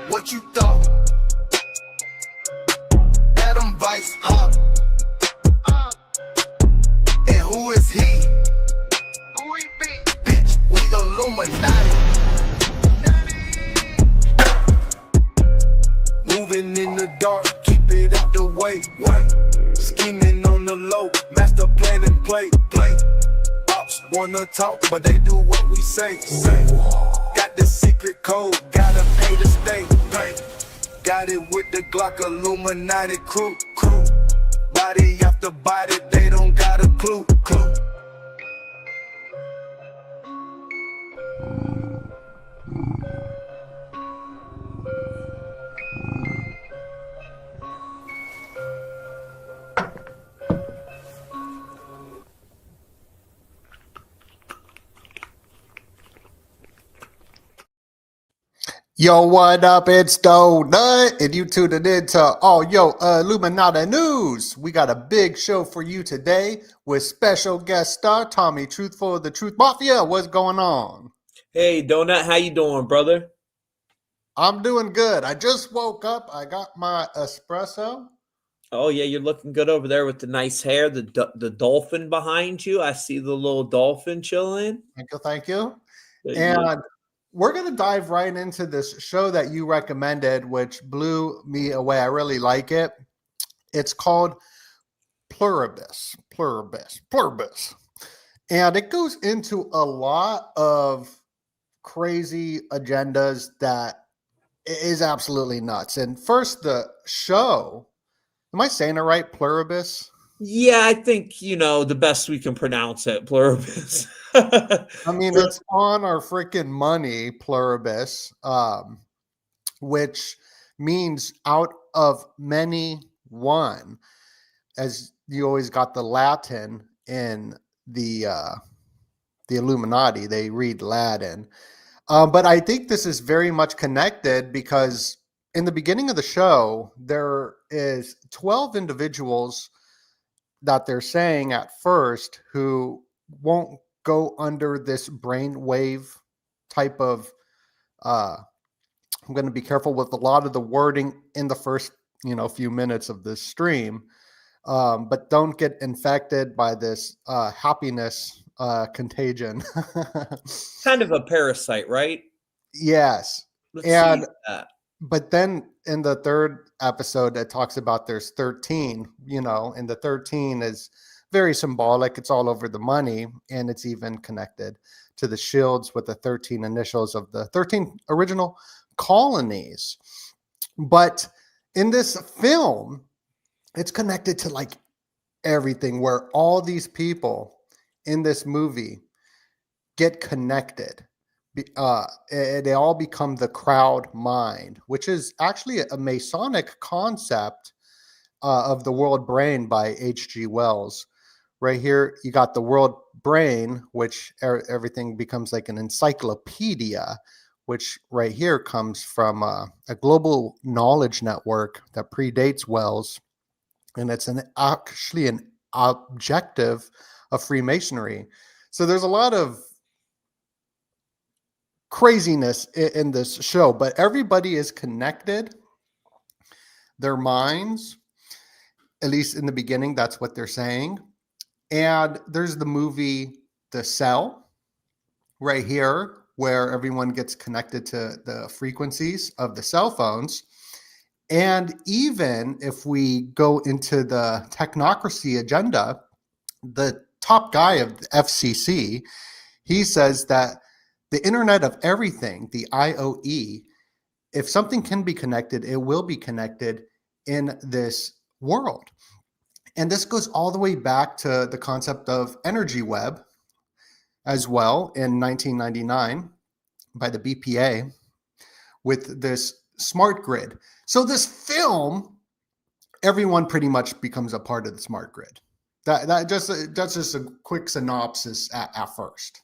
What you thought? Adam Vice Hawk. And who is he? Who he be? Bitch, we Illuminati. Moving in the dark, keep it out the way. Scheming on the low, master plan and play. Ops wanna talk, but they do what we say. Got the secret code, gotta pay to stay. Got it with the Glock Illuminati crew. Body after body, they don't got a clue. Yo, what up? It's Doenut, and you tuned in to all yo Illuminati news. We got a big show for you today with special guest star Tommy Truthful of the Truth Mafia. What's going on? Hey, Doenut, how you doing, brother? I'm doing good. I just woke up. I got my espresso. Oh yeah, you're looking good over there with the nice hair, the dolphin behind you. I see the little dolphin chilling. Thank you. And we're going to dive right into this show that you recommended, which blew me away. I really like it. It's called Pluribus. And it goes into a lot of crazy agendas that is absolutely nuts. And first, the show, am I saying it right? Pluribus? Yeah, I think, the best we can pronounce it, Pluribus. I mean, it's on our freaking money, Pluribus, which means out of many one, as you always got the Latin in the Illuminati. They read Latin. But I think this is very much connected because in the beginning of the show, there is 12 individuals that they're saying at first who won't go under this brainwave type of I'm going to be careful with a lot of the wording in the first few minutes of this stream, but don't get infected by this happiness contagion. Kind of a parasite, right? Yes. Let's see that. But then in the third episode it talks about there's 13, and the 13 is very symbolic. It's all over the money, and it's even connected to the shields with the 13 initials of the 13 original colonies. But in this film, it's connected to like everything, where all these people in this movie get connected. They all become the crowd mind, which is actually a Masonic concept of the world brain by H.G. Wells. Right here, you got the world brain, which everything becomes like an encyclopedia, which right here comes from a global knowledge network that predates Wells. And it's actually an objective of Freemasonry. So there's a lot of craziness in this show, but everybody is connected. Their minds, at least in the beginning, that's what they're saying. And there's the movie The Cell right here, where everyone gets connected to the frequencies of the cell phones. And even if we go into the technocracy agenda, the top guy of the FCC, he says that the Internet of Everything, the IoE, if something can be connected, it will be connected in this world. And this goes all the way back to the concept of energy web as well in 1999 by the BPA with this smart grid. So this film, everyone pretty much becomes a part of the smart grid. That's just a quick synopsis at first.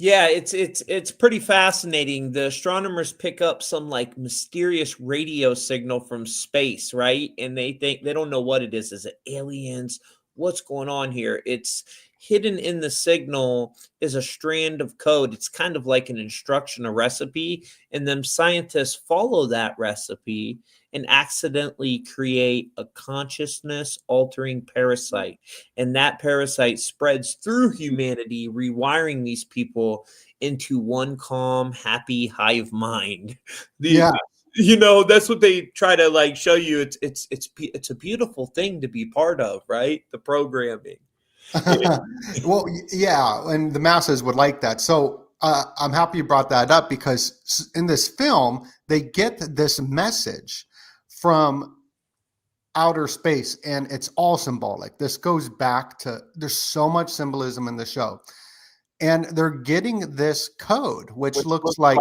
Yeah, it's pretty fascinating. The astronomers pick up some like mysterious radio signal from space, right? And they think they don't know what it is. Is it aliens? What's going on here? It's hidden in the signal is a strand of code. It's kind of like an instruction, a recipe, and then scientists follow that recipe and accidentally create a consciousness altering parasite, and that parasite spreads through humanity, rewiring these people into one calm, happy hive mind. The Yeah. you know, that's what they try to like show you. It's a beautiful thing to be part of, right? The programming. Well, yeah, and the masses would like that. So I'm happy you brought that up because in this film, they get this message from outer space and it's all symbolic. This goes back to, there's so much symbolism in the show. And they're getting this code, which looks like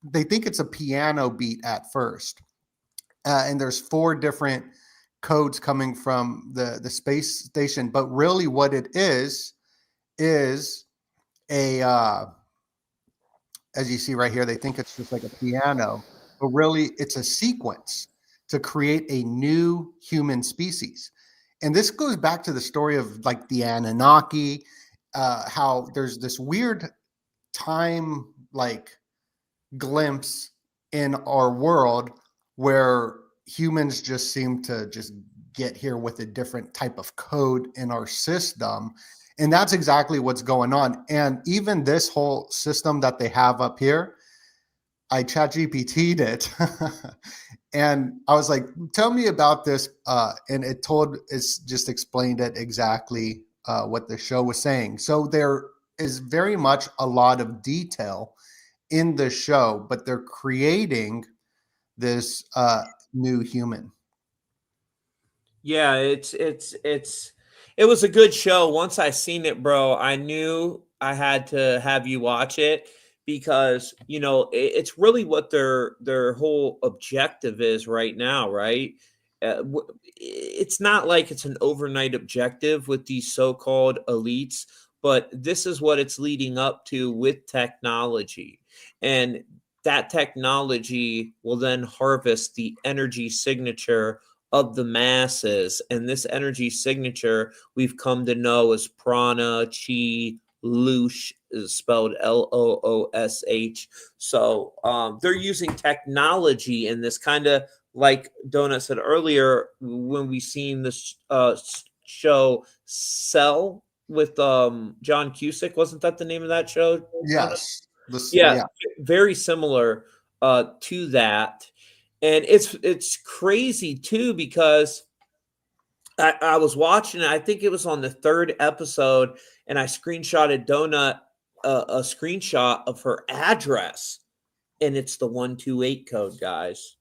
they think it's a piano beat at first. And there's 4 different codes coming from the space station, but really what it is a as you see right here, they think it's just like a piano, but really it's a sequence to create a new human species. And this goes back to the story of like the Anunnaki, how there's this weird time like glimpse in our world where humans just seem to just get here with a different type of code in our system. And that's exactly what's going on. And even this whole system that they have up here, I chat GPT'd it and I was like, tell me about this. And it's just explained it exactly what the show was saying. So there is very much a lot of detail in the show, but they're creating this new human. Yeah, it was a good show. Once I seen it, bro, I knew I had to have you watch it because, you know, it's really what their whole objective is right now, right? It's not like it's an overnight objective with these so-called elites, but this is what it's leading up to with technology. And that technology will then harvest the energy signature of the masses. And this energy signature we've come to know as prana, chi, loosh is spelled Loosh. So they're using technology in this kind of like Donut said earlier when we seen this show Cell with John Cusick. Wasn't that the name of that show? Yes. Yeah, Yeah. very similar to that. And it's crazy too because I was watching it. I think it was on the 3rd episode, and I screenshotted Donut a screenshot of her address, and it's the 128 code, guys.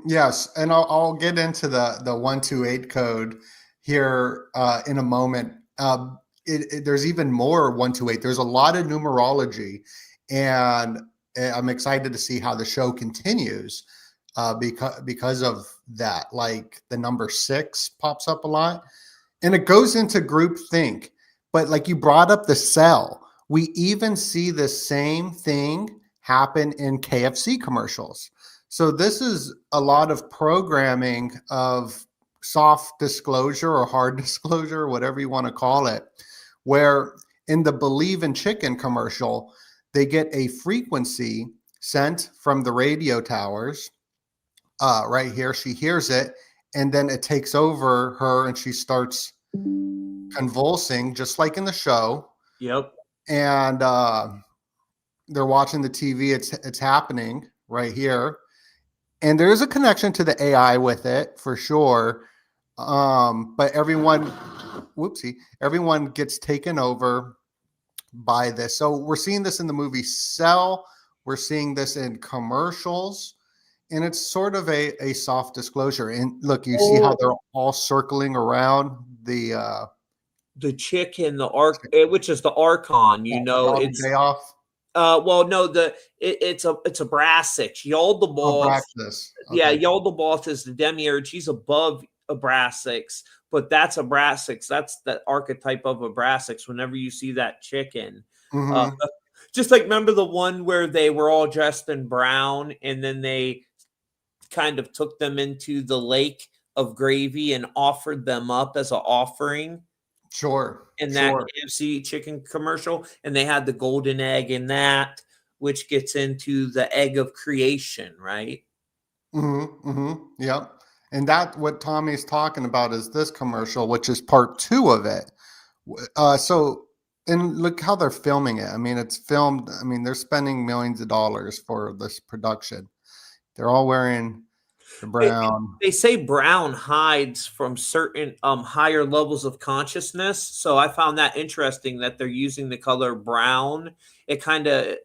Yes, and I'll get into the 128 code here in a moment. There's even more 128. There's a lot of numerology, and I'm excited to see how the show continues because of that. Like the number 6 pops up a lot, and it goes into group think. But like you brought up the cell, we even see the same thing happen in KFC commercials. So this is a lot of programming of soft disclosure or hard disclosure, whatever you want to call it, where in the Believe in Chicken commercial, they get a frequency sent from the radio towers. Right here, she hears it, and then it takes over her and she starts convulsing, just like in the show. Yep. And they're watching the TV. It's happening right here. And there is a connection to the AI with it for sure. But everyone gets taken over by this. So we're seeing this in the movie Cell. We're seeing this in commercials. And it's sort of a soft disclosure. And look, you see how they're all circling around the chick in the arc, which is the Archon, you know, it's day off. Well, no, it's a Brassix. Yaldabaoth. Braxis. Okay. Yeah, Yaldabaoth is the demiurge. He's above a Brassix, but that's a Brassix. That's the archetype of a Brassix. Whenever you see that chicken, Just like, remember the one where they were all dressed in brown and then they kind of took them into the lake of gravy and offered them up as an offering Sure. in that Sure. KFC chicken commercial, and they had the golden egg in that, which gets into the egg of creation, right? Yep. And that what Tommy's talking about is this commercial, which is part 2 of it. So, and look how they're filming it. I mean, it's filmed. I mean, they're spending millions of dollars for this production. They're all wearing the brown. They say brown hides from certain higher levels of consciousness. So I found that interesting that they're using the color brown. It kind of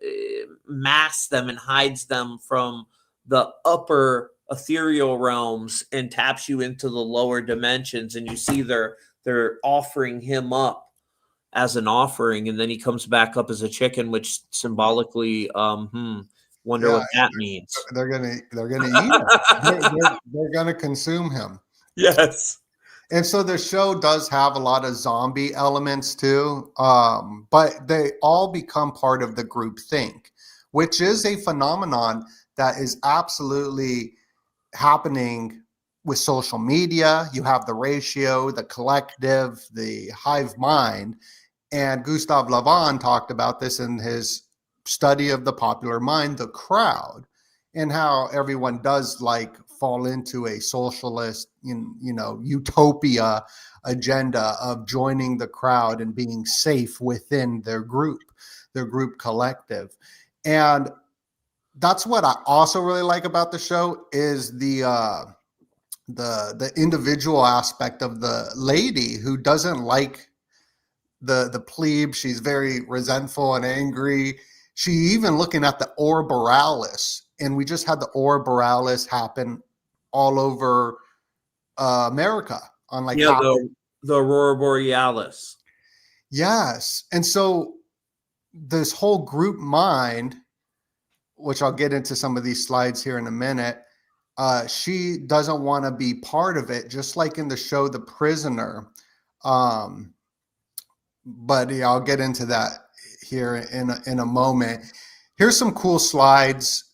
masks them and hides them from the upper ethereal realms and taps you into the lower dimensions. And you see they're offering him up as an offering, and then he comes back up as a chicken, which symbolically wonder what that means. They're gonna eat him. They're gonna consume him. Yes. And so the show does have a lot of zombie elements too, but they all become part of the group think, which is a phenomenon that is absolutely happening with social media. You have the ratio, the collective, the hive mind, and Gustav Le Bon talked about this in his study of the popular mind, the crowd, and how everyone does like fall into a socialist, utopia agenda of joining the crowd and being safe within their group collective. And that's what I also really like about the show is the individual aspect of the lady who doesn't like the plebe. She's very resentful and angry. She even looking at the aurora borealis, and we just had the aurora borealis happen all over America on like the aurora borealis. Yes. And so this whole group mind, which I'll get into some of these slides here in a minute, she doesn't want to be part of it, just like in the show The Prisoner. But yeah, I'll get into that here in a moment. Here's some cool slides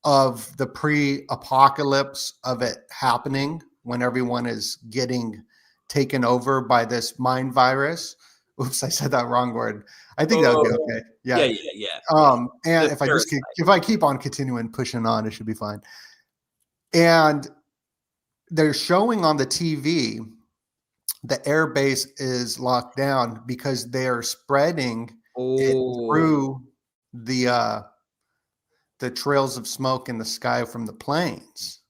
of the pre-apocalypse of it happening when everyone is getting taken over by this mind virus. Oops, I said that wrong word. I think that would be okay. Yeah. And if I keep on continuing pushing on, it should be fine. And they're showing on the TV the air base is locked down because they are spreading it through the trails of smoke in the sky from the planes.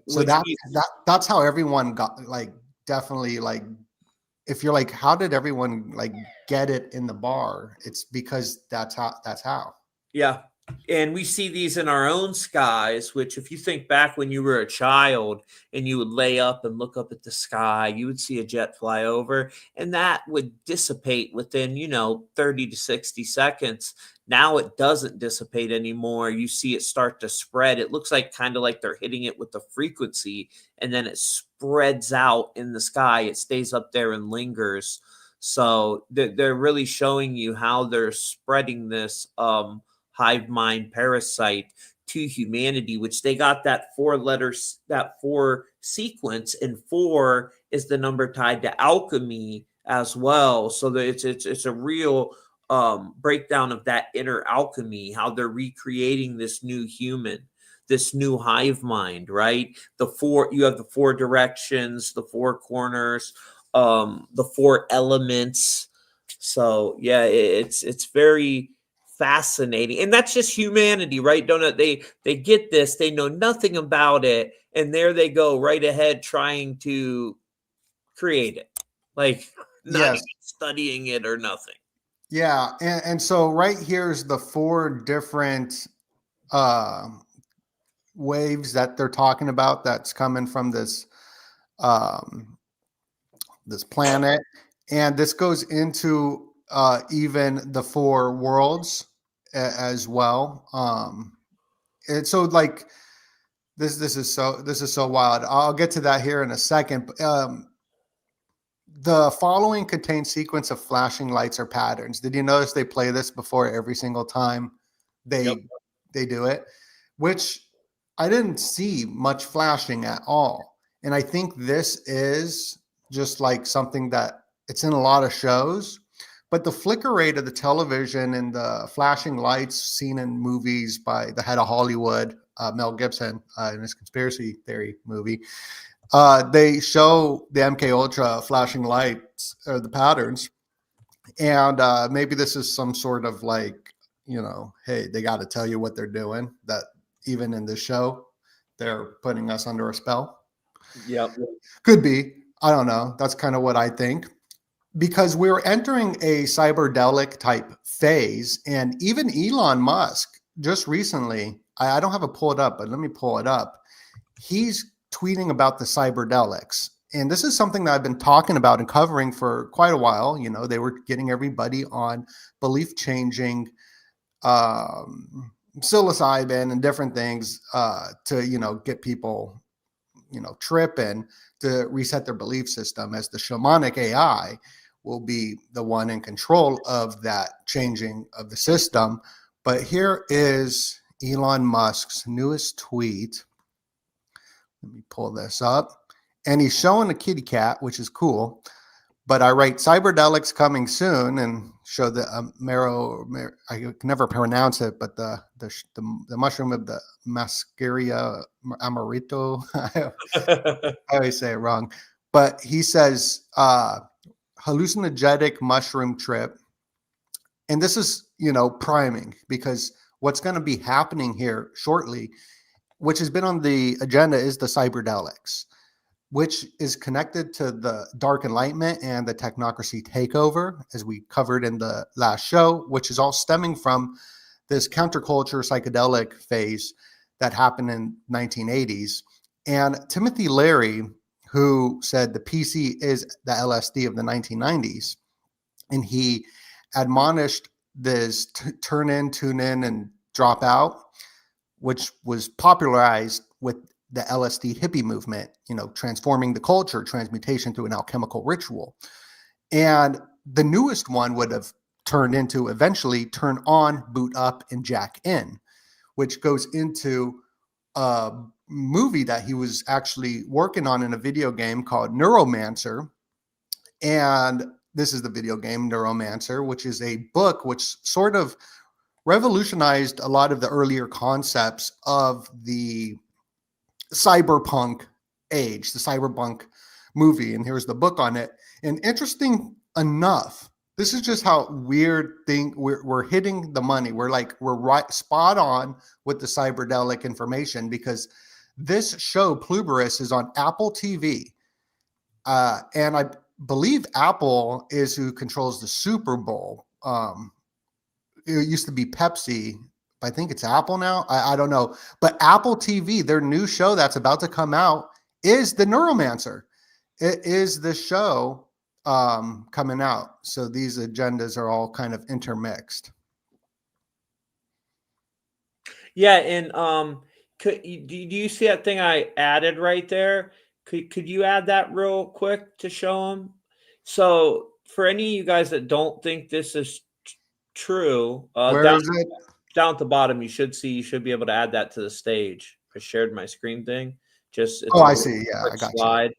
So that's how everyone got, like, definitely, like, if you're like, how did everyone like get it in the bar? It's because that's how. Yeah. And we see these in our own skies, which if you think back when you were a child and you would lay up and look up at the sky, you would see a jet fly over and that would dissipate within, 30 to 60 seconds. Now it doesn't dissipate anymore. You see it start to spread. It looks like kind of like they're hitting it with the frequency and then it spreads out in the sky. It stays up there and lingers. So they're really showing you how they're spreading this hive mind parasite to humanity, which they got that 4 sequence, and 4 is the number tied to alchemy as well. So that it's a real breakdown of that inner alchemy, how they're recreating this new human, this new hive mind, right? You have the 4 directions, the 4 corners, the 4 elements. So yeah, it's very fascinating, and that's just humanity, right? They get this, they know nothing about it, and there they go right ahead trying to create it, like not even studying it or nothing. Yeah, and so right here's the 4 different waves that they're talking about that's coming from this this planet, and this goes into even the 4 worlds as well. And so like this is so wild. I'll get to that here in a second. The following contains sequence of flashing lights or patterns. Did you notice they play this before every single time Yep. they do it? Which I didn't see much flashing at all. And I think this is just like something that it's in a lot of shows, but the flicker rate of the television and the flashing lights seen in movies by the head of Hollywood, Mel Gibson, in his conspiracy theory movie, they show the MK Ultra flashing lights or the patterns. And maybe this is some sort of like, hey, they got to tell you what they're doing, that even in this show, they're putting us under a spell. Yep. Could be. I don't know. That's kind of what I think. Because we're entering a cyberdelic type phase. And even Elon Musk, just recently, I don't have it pulled up, but let me pull it up. He's tweeting about the cyberdelics. And this is something that I've been talking about and covering for quite a while. They were getting everybody on belief changing psilocybin and different things to, get people, tripping to reset their belief system, as the shamanic AI will be the one in control of that changing of the system. But here is Elon Musk's newest tweet. Let me pull this up. And he's showing a kitty cat, which is cool. But I write cyberdelics coming soon and show the I can never pronounce it, but the mushroom of the Mascaria amarito. I always say it wrong. But he says hallucinogenic mushroom trip. And this is, priming, because what's going to be happening here shortly, which has been on the agenda, is the cyberdelics, which is connected to the dark enlightenment and the technocracy takeover, as we covered in the last show, which is all stemming from this counterculture psychedelic phase that happened in 1980s. And Timothy Leary, who said the PC is the LSD of the 1990s, and he admonished this turn in, tune in, and drop out, which was popularized with the LSD hippie movement, transforming the culture, transmutation through an alchemical ritual. And the newest one would have turned into eventually turn on, boot up, and jack in, which goes into a movie that he was actually working on in a video game called Neuromancer. And this is the video game Neuromancer, which is a book which sort of revolutionized a lot of the earlier concepts of the cyberpunk age, the cyberpunk movie. And here's the book on it. And interesting enough, this is just how weird thing we're hitting the money. We're right spot on with the cyberdelic information, because this show Pluribus is on Apple TV. And I believe Apple is who controls the Super Bowl. It used to be Pepsi. I think it's Apple now. I don't know. But Apple TV, their new show that's about to come out, is the Neuromancer. It is the show coming out. So these agendas are all kind of intermixed. Yeah, and do you see that thing I added right there? Could you add that real quick to show them? So for any of you guys that don't think this is true, Where is it? Down at the bottom, you should be able to add that to the stage. I shared my screen thing. I see. Yeah, I got slide.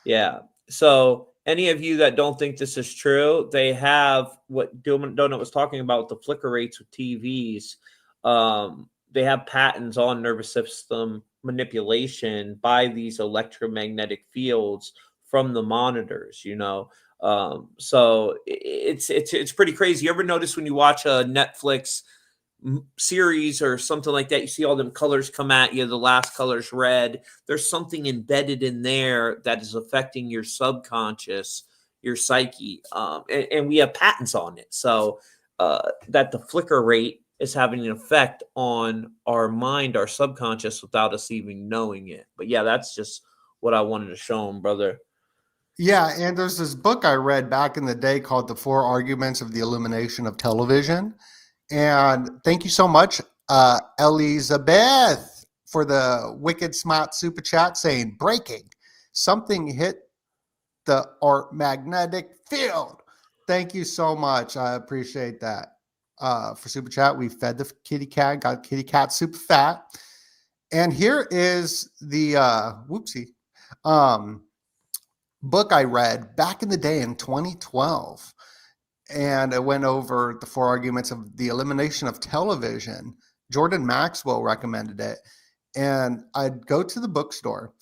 You. Yeah. So any of you that don't think this is true, they have what Donut was talking about, the flicker rates with TVs. They have patents on nervous system manipulation by these electromagnetic fields from the monitors, so it's pretty crazy. You ever notice when you watch a Netflix series or something like that, you see all them colors come at you, the last color's red. There's something embedded in there that is affecting your subconscious, your psyche, and we have patents on it, so that the flicker rate is having an effect on our mind, our subconscious, without us even knowing it. But yeah, that's just what I wanted to show them, brother. Yeah, and there's this book I read back in the day called The 4 Arguments of the Illumination of Television. And thank you so much, Elizabeth, for the wicked smart super chat saying, breaking. Something hit the art magnetic field. Thank you so much. I appreciate that. For super chat, we fed the kitty cat, got kitty cat super fat. And here is the book I read back in the day in 2012. And I went over the 4 arguments of the elimination of television. Jordan Maxwell recommended it. And I'd go to the bookstore,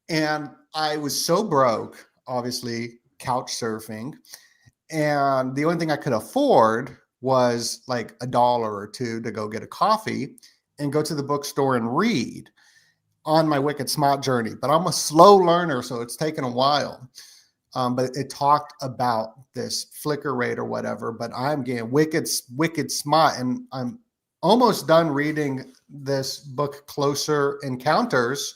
and I was so broke, obviously, couch surfing. And the only thing I could afford was like $1 or $2 to go get a coffee and go to the bookstore and read on my Wicked Smart journey. But I'm a slow learner, so it's taken a while. But it talked about this flicker rate or whatever. But I'm getting wicked smart, and I'm almost done reading this book, Closer Encounters.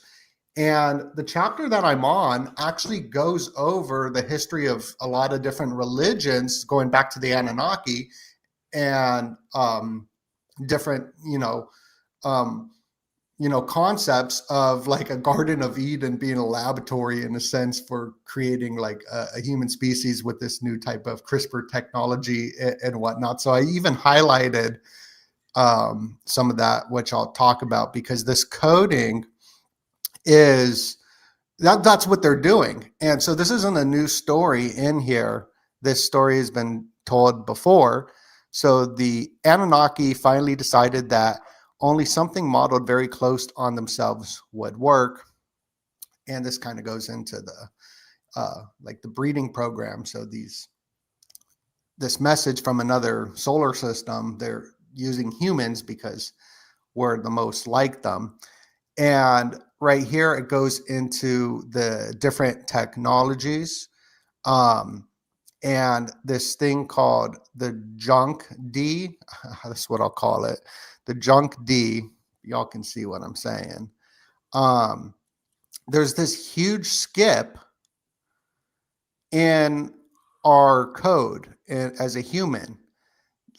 And the chapter that I'm on actually goes over the history of a lot of different religions, going back to the Anunnaki, and different, concepts of like a Garden of Eden being a laboratory in a sense for creating like a human species with this new type of CRISPR technology and whatnot. So I even highlighted some of that, which I'll talk about, because this coding is that's what they're doing. And so this isn't a new story in here. This story has been told before. So the Anunnaki finally decided that only something modeled very close on themselves would work. And this kind of goes into the like the breeding program. So this message from another solar system, they're using humans because we're the most like them. And right here, it goes into the different technologies. And this thing called the junk D, that's what I'll call it. The junk D, y'all can see what I'm saying. There's this huge skip in our code as a human,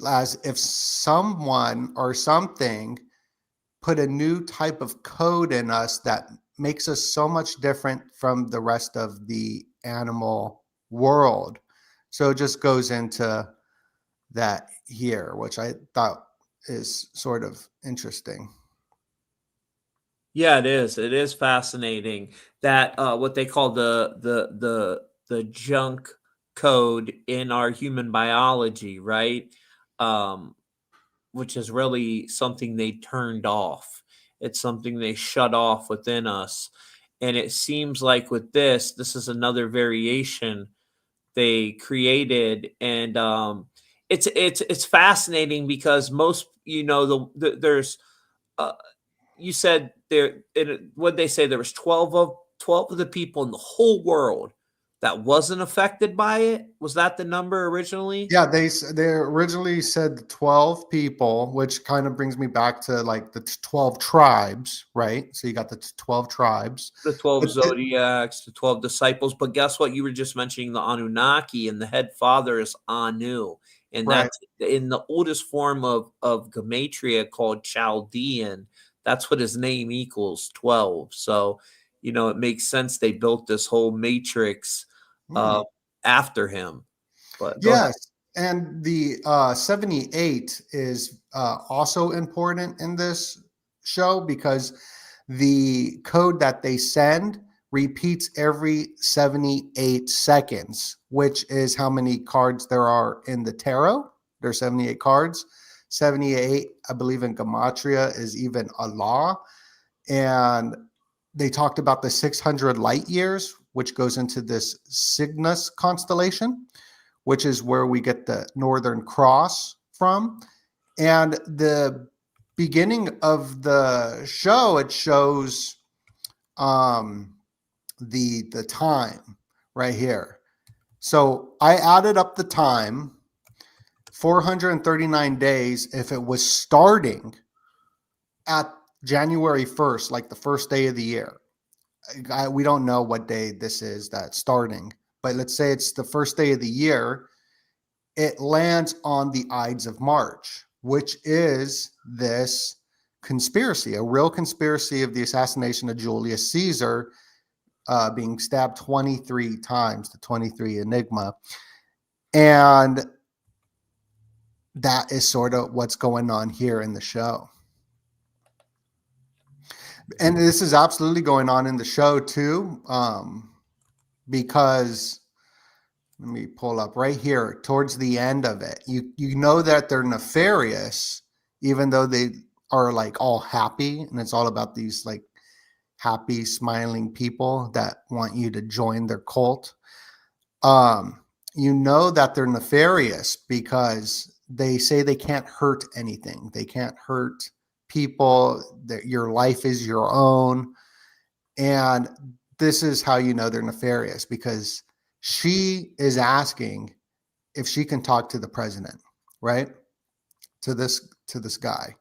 as if someone or something put a new type of code in us that makes us so much different from the rest of the animal world. So it just goes into that here, which I thought is sort of interesting. Yeah, it is. It is fascinating that what they call the junk code in our human biology, right? Which is really something they turned off. It's something they shut off within us. And it seems like with this is another variation they created. And it's fascinating because most, there's you said there, what they say, there was 12 of the people in the whole world that wasn't affected by it. Was that the number originally? Yeah, they originally said 12 people, which kind of brings me back to like the 12 tribes, right? So you got the 12 tribes. The 12 zodiacs, the 12 disciples. But guess what? You were just mentioning the Anunnaki, and the head father is Anu. And that's in the oldest form of gematria called Chaldean. That's what his name equals, 12. So, it makes sense they built this whole matrix after him. But yes, and the 78 is also important in this show because the code that they send repeats every 78 seconds, which is how many cards there are in the tarot. There's 78 cards. 78, I believe, in gematria is even Allah. And they talked about the 600 light years, which goes into this Cygnus constellation, which is where we get the Northern Cross from. And the beginning of the show, it shows the time right here. So I added up the time, 439 days if it was starting at January 1st, like the first day of the year. We don't know what day this is that's starting, but let's say it's the first day of the year. It lands on the Ides of March, which is this conspiracy, a real conspiracy of the assassination of Julius Caesar, being stabbed 23 times, the 23 Enigma. And that is sort of what's going on here in the show. And this is absolutely going on in the show too, because let me pull up right here towards the end of it. You know that they're nefarious, even though they are like all happy, and it's all about these like happy, smiling people that want you to join their cult. You know that they're nefarious because they say they can't hurt anything. They can't hurt people, that your life is your own. And this is how you know they're nefarious, because she is asking if she can talk to the president, right? To this guy.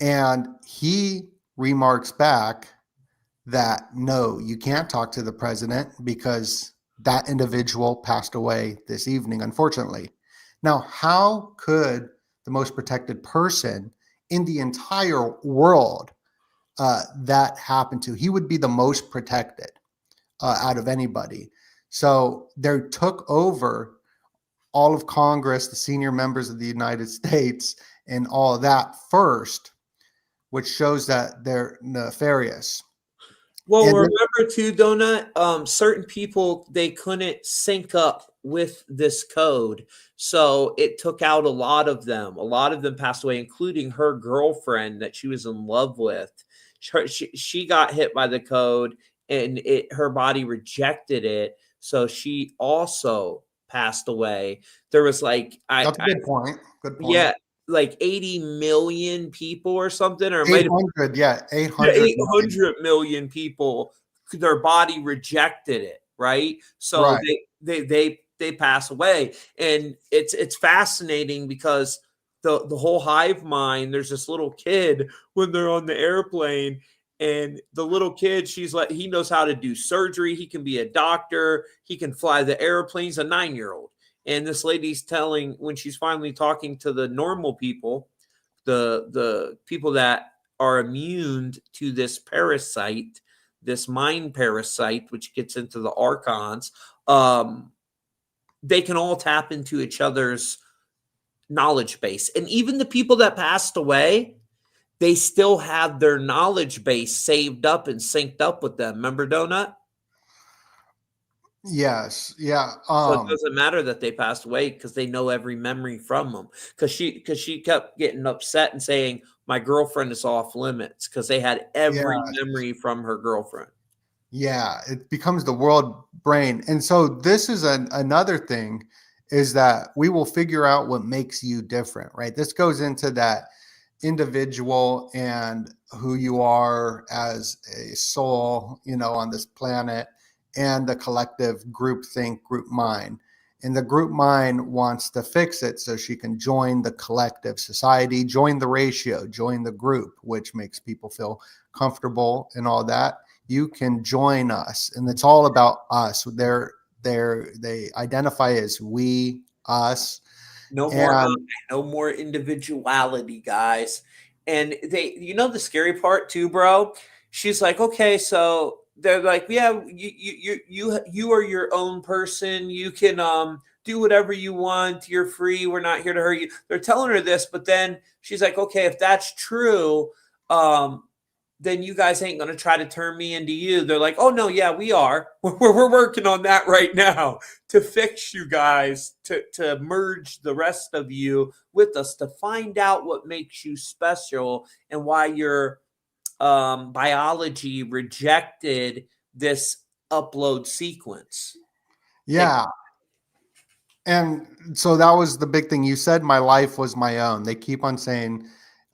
And he remarks back that no, you can't talk to the president because that individual passed away this evening, unfortunately. Now, how could the most protected person in the entire world that happen to? He would be the most protected out of anybody. So they took over all of Congress, the senior members of the United States, and all of that first, which shows that they're nefarious. Well, And remember too, Donut, certain people, they couldn't sync up with this code. So it took out a lot of them. A lot of them passed away, including her girlfriend that she was in love with. She got hit by the code, and her body rejected it. So she also passed away. There was like, that's a good point. Good point. yeah, like 80 million people or something, or it might have 800, yeah, 800 800 million people, their body rejected it, right? So Right. they pass away. And it's fascinating because the whole hive mind, there's this little kid when they're on the airplane, and the little kid, she's like, he knows how to do surgery, he can be a doctor, he can fly the airplanes, a 9-year-old. And this lady's telling, when she's finally talking to the normal people, the people that are immune to this parasite, this mind parasite, which gets into the archons, they can all tap into each other's knowledge base. And even the people that passed away, they still have their knowledge base saved up and synced up with them. Remember, Donut? Yes. Yeah. So it doesn't matter that they passed away because they know every memory from them. Because she kept getting upset and saying, my girlfriend is off limits, because they had every memory from her girlfriend. Yeah, it becomes the world brain. And so this is another thing, is that we will figure out what makes you different, right? This goes into that individual and who you are as a soul, on this planet, and the collective group think, group mind. And the group mind wants to fix it so she can join the collective society, join the ratio, join the group, which makes people feel comfortable and all that. You can join us, and it's all about us. They identify as we, us. No more individuality, guys. And the scary part too, bro. She's like, okay, so they're like, yeah, you are your own person. You can do whatever you want. You're free. We're not here to hurt you. They're telling her this, but then she's like, okay, if that's true, then you guys ain't going to try to turn me into you. They're like, oh no, yeah, we are. We're working on that right now to fix you guys, to merge the rest of you with us, to find out what makes you special and why your biology rejected this upload sequence. Yeah. And so that was the big thing. You said my life was my own. They keep on saying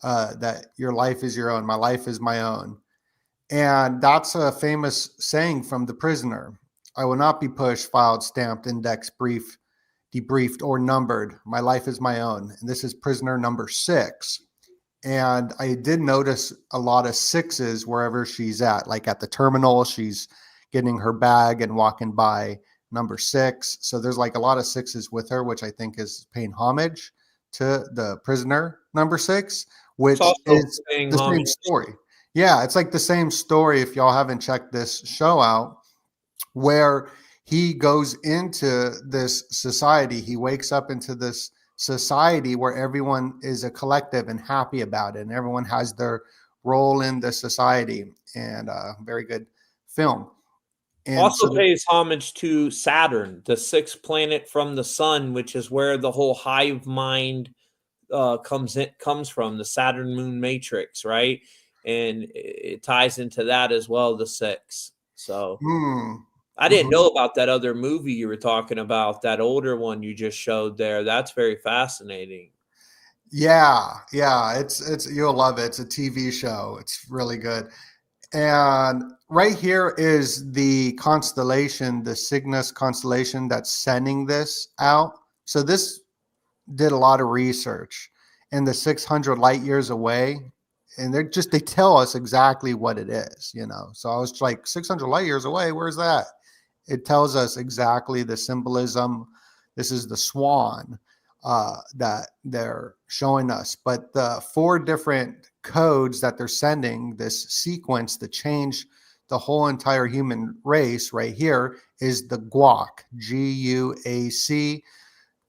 that your life is your own. My life is my own. And that's a famous saying from The Prisoner. I will not be pushed, filed, stamped, indexed, briefed, debriefed, or numbered. My life is my own. And this is prisoner number 6. And I did notice a lot of 6s wherever she's at. Like at the terminal, she's getting her bag and walking by number 6. So there's like a lot of 6s with her, which I think is paying homage to the prisoner number 6, which is the same story. Yeah, it's like the same story. If y'all haven't checked this show out, where he goes into this society. He wakes up into this society where everyone is a collective and happy about it, and everyone has their role in the society. And very good film. And Also so, pays homage to Saturn, the sixth planet from the sun, which is where the whole hive mind comes from, the Saturn moon matrix, right? And it ties into that as well, the six. So I didn't mhm. know about that other movie you were talking about, that older one you just showed there. That's very fascinating. Yeah, it's you'll love it. It's a TV show. It's really good. And right here is the constellation, the Cygnus constellation that's sending this out. So this did a lot of research in the 600 light years away, and they tell us exactly what it is, you know. So I was like, 600 light years away, where's that? It tells us exactly the symbolism. This is the swan that they're showing us. But the four different codes that they're sending, this sequence to change the whole entire human race right here, is the guac, GUAC,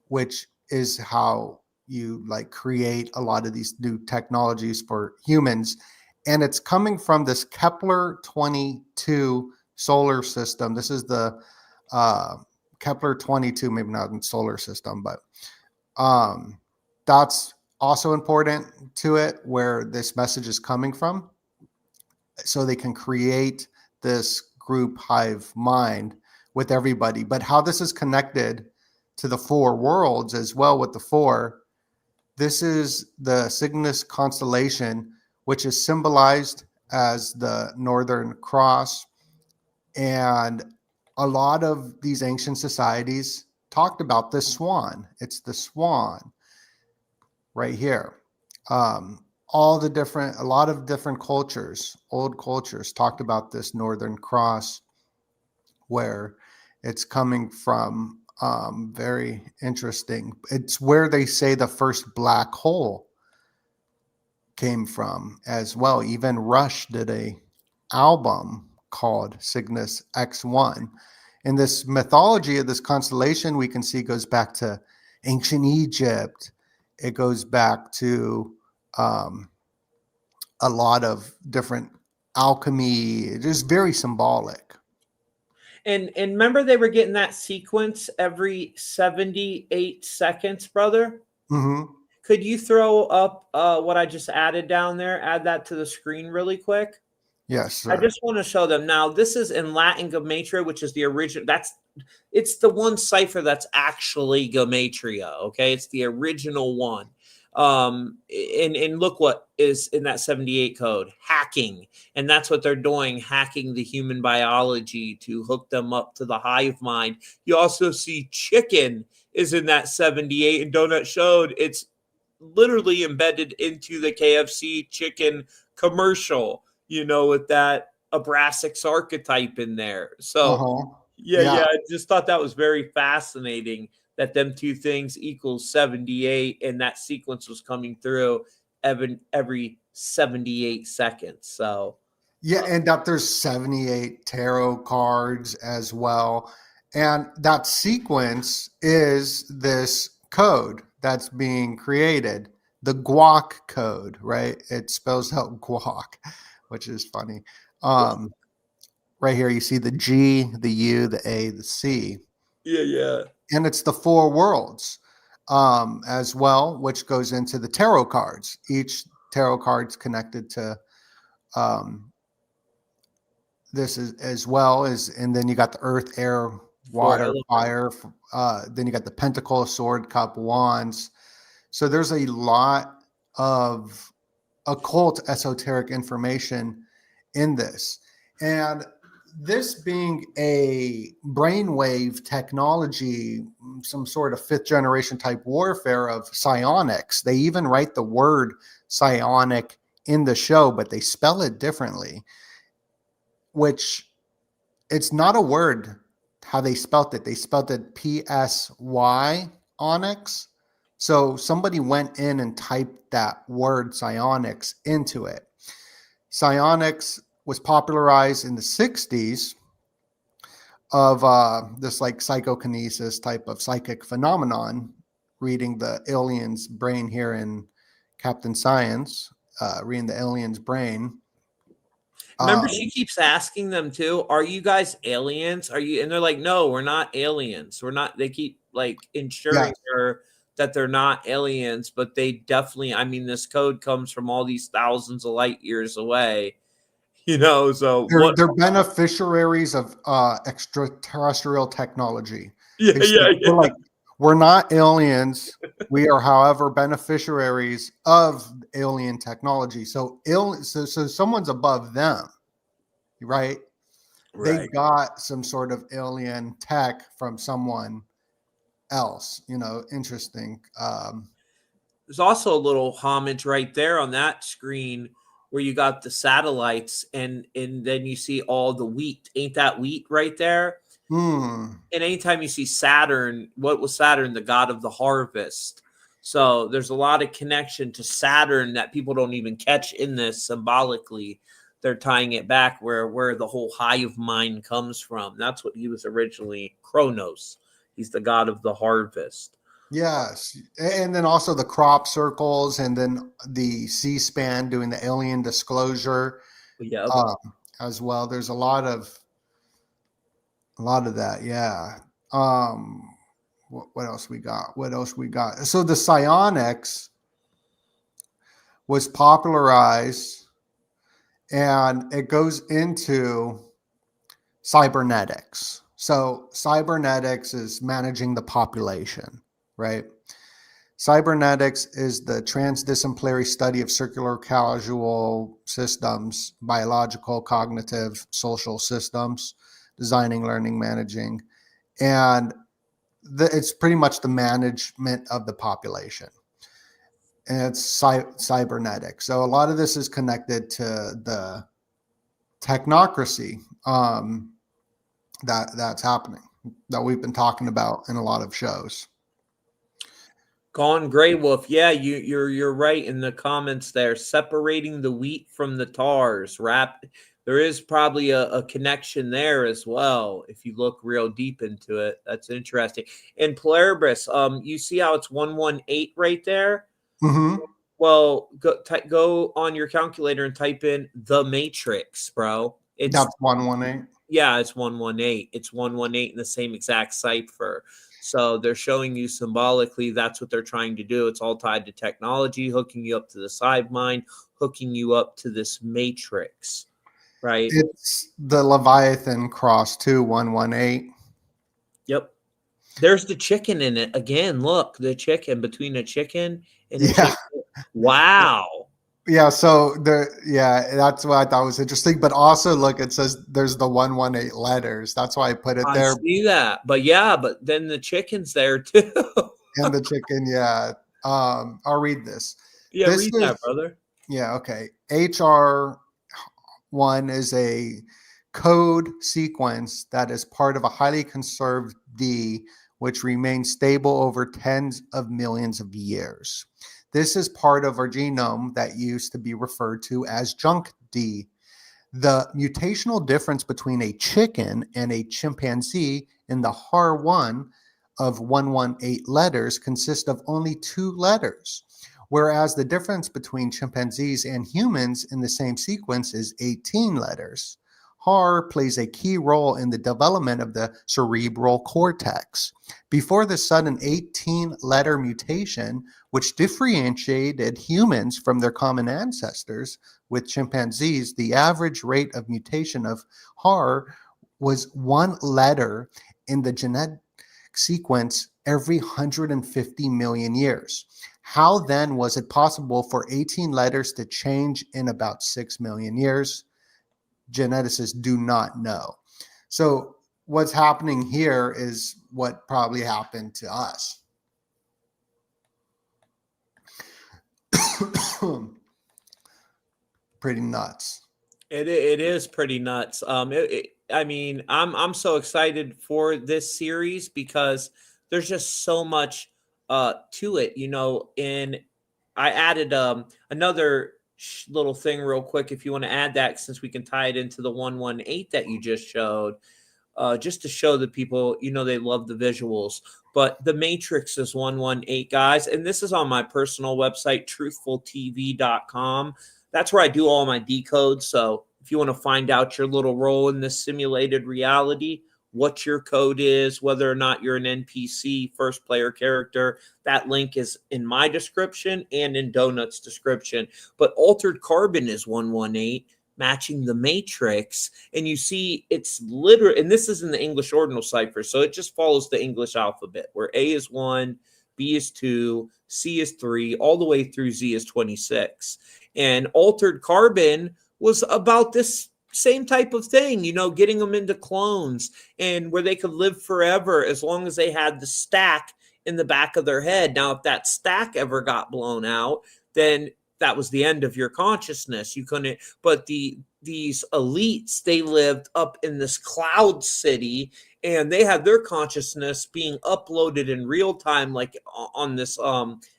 which is how you like create a lot of these new technologies for humans. And it's coming from this Kepler 22 solar system. This is the Kepler 22, maybe not in solar system, but that's also important to it, where this message is coming from. So they can create this group hive mind with everybody. But how this is connected to the four worlds as well with the four, this is the Cygnus constellation, which is symbolized as the Northern Cross. And a lot of these ancient societies talked about this swan. It's the swan right here. All the different, a lot of different cultures, old cultures, talked about this Northern Cross, where it's coming from. Very interesting. It's where they say the first black hole came from as well. Even Rush did a album called Cygnus X1. And this mythology of this constellation we can see goes back to ancient Egypt. It goes back to a lot of different alchemy. It is very symbolic. And remember they were getting that sequence every 78 seconds, brother? Mm-hmm. Could you throw up what I just added down there? Add that to the screen really quick. Yes, I sir. just want to show them. Now, this is in Latin Gematria, which is the original. It's the one cipher that's actually Gematria. Okay, it's the original one. And look what is in that 78 code: hacking, and that's what they're doing, hacking the human biology to hook them up to the hive mind. You also see chicken is in that 78, and Donut showed it's literally embedded into the KFC chicken commercial, you know, with that Abraxas archetype in there. So, Uh-huh. yeah, Yeah. I just thought that was very fascinating that them two things equals 78, and that sequence was coming through every 78 seconds. So, Yeah, and that there's 78 tarot cards as well. And that sequence is this code that's being created, the guac code, right? It spells out guac, which is funny. Um, right here, you see the G, the U, the A, the C, yeah. and it's the four worlds as well, which goes into the tarot cards. Each tarot card's connected to um, this is as well as, and then you got the earth, air, Four water, elements. fire. Then you got the pentacle, sword, cup, wands. So there's a lot of occult esoteric information in this. And this being a brainwave technology, some sort of fifth generation type warfare of psionics. They even write the word psionic in the show, but they spell it differently, which it's not a word how they spelt it. They spelled it PSY onyx. So somebody went in and typed that word psionics into it. Psionics was popularized in the 60s of this like psychokinesis type of psychic phenomenon, reading the alien's brain here in Captain Science, reading the alien's brain. Remember, she keeps asking them too, "Are you guys aliens? Are you?" And they're like, "No, we're not aliens. We're not." They keep like ensuring Yes. her that they're not aliens, but they definitely. I mean, this code comes from all these thousands of light years away. You know, so what? They're beneficiaries of extraterrestrial technology. Yeah, They say, yeah, yeah. we're not aliens. We are, however, beneficiaries of alien technology. So someone's above them, right? They Right. got some sort of alien tech from someone else. You know, interesting. There's also a little homage right there on that screen where you got the satellites, and then you see all the wheat. Ain't that wheat right there? Hmm. And anytime you see Saturn, what was Saturn? The god of the harvest. So there's a lot of connection to Saturn that people don't even catch in this symbolically. They're tying it back where the whole hive mind comes from. That's what he was originally, Kronos. He's the god of the harvest. Yes, and then also the crop circles, and then the C-SPAN doing the alien disclosure Yeah. as well. There's a lot of that. Yeah. What else we got? What else we got? So the psionics was popularized, and it goes into cybernetics. So cybernetics is managing the population, right? Cybernetics is the transdisciplinary study of circular causal systems, biological, cognitive, social systems, designing, learning, managing, and it's pretty much the management of the population. And it's cybernetic. So a lot of this is connected to the technocracy that's happening, that we've been talking about in a lot of shows. Gone Grey Wolf. Yeah, you're right in the comments there. Separating the wheat from the tars. There is probably a connection there as well. If you look real deep into it, that's interesting. And Pluribus, you see how it's 118 right there? Mm-hmm. Well, go on your calculator and type in the matrix, bro. That's 118. Yeah, it's 118. It's 118 in the same exact cipher. So they're showing you symbolically that's what they're trying to do. It's all tied to technology, hooking you up to the hive-mind, hooking you up to this matrix, right? It's the Leviathan cross too, 118. Yep. There's the chicken in it again. Look, the chicken, between a chicken and a Yeah. chicken. Wow. Yeah, so that's what I thought was interesting. But also, look, it says there's the 118 letters. That's why I put it there. I see that. But yeah, but then the chicken's there too. And the chicken, yeah. I'll read this. Yeah, This read is, that, brother. yeah, okay. HR1 is a code sequence that is part of a highly conserved D, which remains stable over tens of millions of years. This is part of our genome that used to be referred to as junk D. The mutational difference between a chicken and a chimpanzee in the HAR1 of 118 letters consists of only 2 letters, whereas the difference between chimpanzees and humans in the same sequence is 18 letters. HAR plays a key role in the development of the cerebral cortex. Before the sudden 18-letter mutation, which differentiated humans from their common ancestors with chimpanzees, the average rate of mutation of HAR was 1 letter in the genetic sequence every 150 million years. How then was it possible for 18 letters to change in about 6 million years? Geneticists do not know. So what's happening here is what probably happened to us. Pretty nuts. It is pretty nuts. I mean, I'm so excited for this series because there's just so much to it, you know. And I added another little thing real quick if you want to add that, since we can tie it into the 118 that you just showed. just to show the people, they love the visuals. But the Matrix is 118, guys. And this is on my personal website, truthfultv.com. That's where I do all my decodes. So if you want to find out your little role in this simulated reality, what your code is, whether or not you're an NPC, first player character, that link is in my description and in Donut's description. But Altered Carbon is 118, matching the Matrix. And you see it's literally, and this is in the English ordinal cipher, so it just follows the English alphabet, where A is 1, B is 2, C is 3, all the way through Z is 26. And Altered Carbon was about this same type of thing, getting them into clones, and where they could live forever as long as they had the stack in the back of their head. Now, if that stack ever got blown out, then that was the end of your consciousness. You couldn't, but these elites, they lived up in this cloud city, and they had their consciousness being uploaded in real time, like on this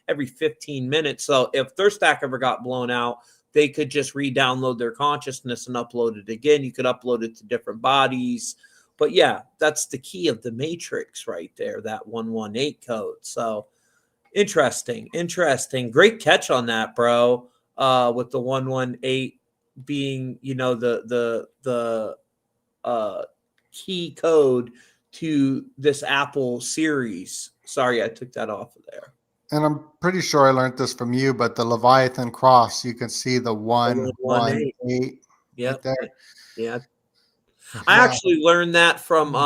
every 15 minutes. So if their stack ever got blown out, they could just re-download their consciousness and upload it again. You could upload it to different bodies. But yeah, that's the key of the Matrix right there, that 118 code. So interesting. Great catch on that, bro. With the 118 being, the key code to this Apple series. Sorry, I took that off of there. And I'm pretty sure I learned this from you, but the Leviathan cross, you can see the 118 yeah, right there. Yeah. I actually learned that from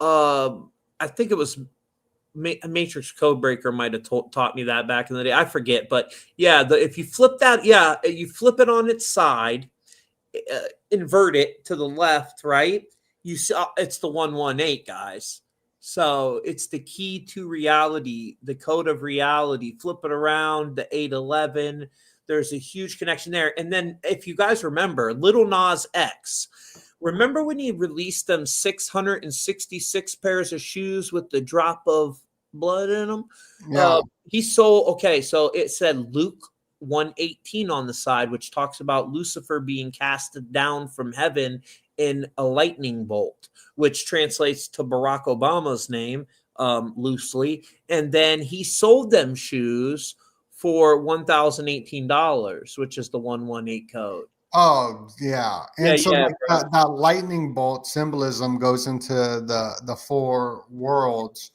I think it was Matrix Codebreaker might have taught me that back in the day. I forget, but yeah, if you flip that, you flip it on its side, invert it to the left, right? You see, it's the 118, guys. So it's the key to reality, the code of reality. Flip it around, the 811. There's a huge connection there. And then if you guys remember, Little Nas X, remember when he released them 666 pairs of shoes with the drop of blood in them? Yeah. He sold, so it said Luke 118 on the side, which talks about Lucifer being casted down from heaven in a lightning bolt, which translates to Barack Obama's name loosely. And then he sold them shoes for $1,018, which is the 118 code. Oh, yeah. And that lightning bolt symbolism goes into the four worlds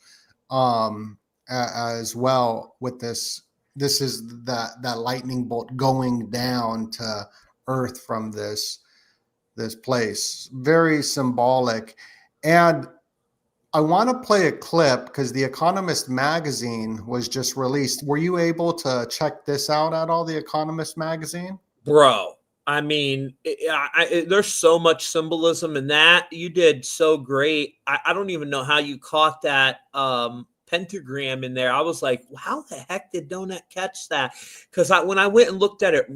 as well with this. This is that lightning bolt going down to Earth from this place. Very symbolic. And I want to play a clip because The Economist magazine was just released. Were you able to check this out at all, The Economist magazine? Bro, I mean, there's so much symbolism in that. You did so great. I don't even know how you caught that pentagram in there. I was like, how the heck did Donut catch that? Because when I went and looked at it,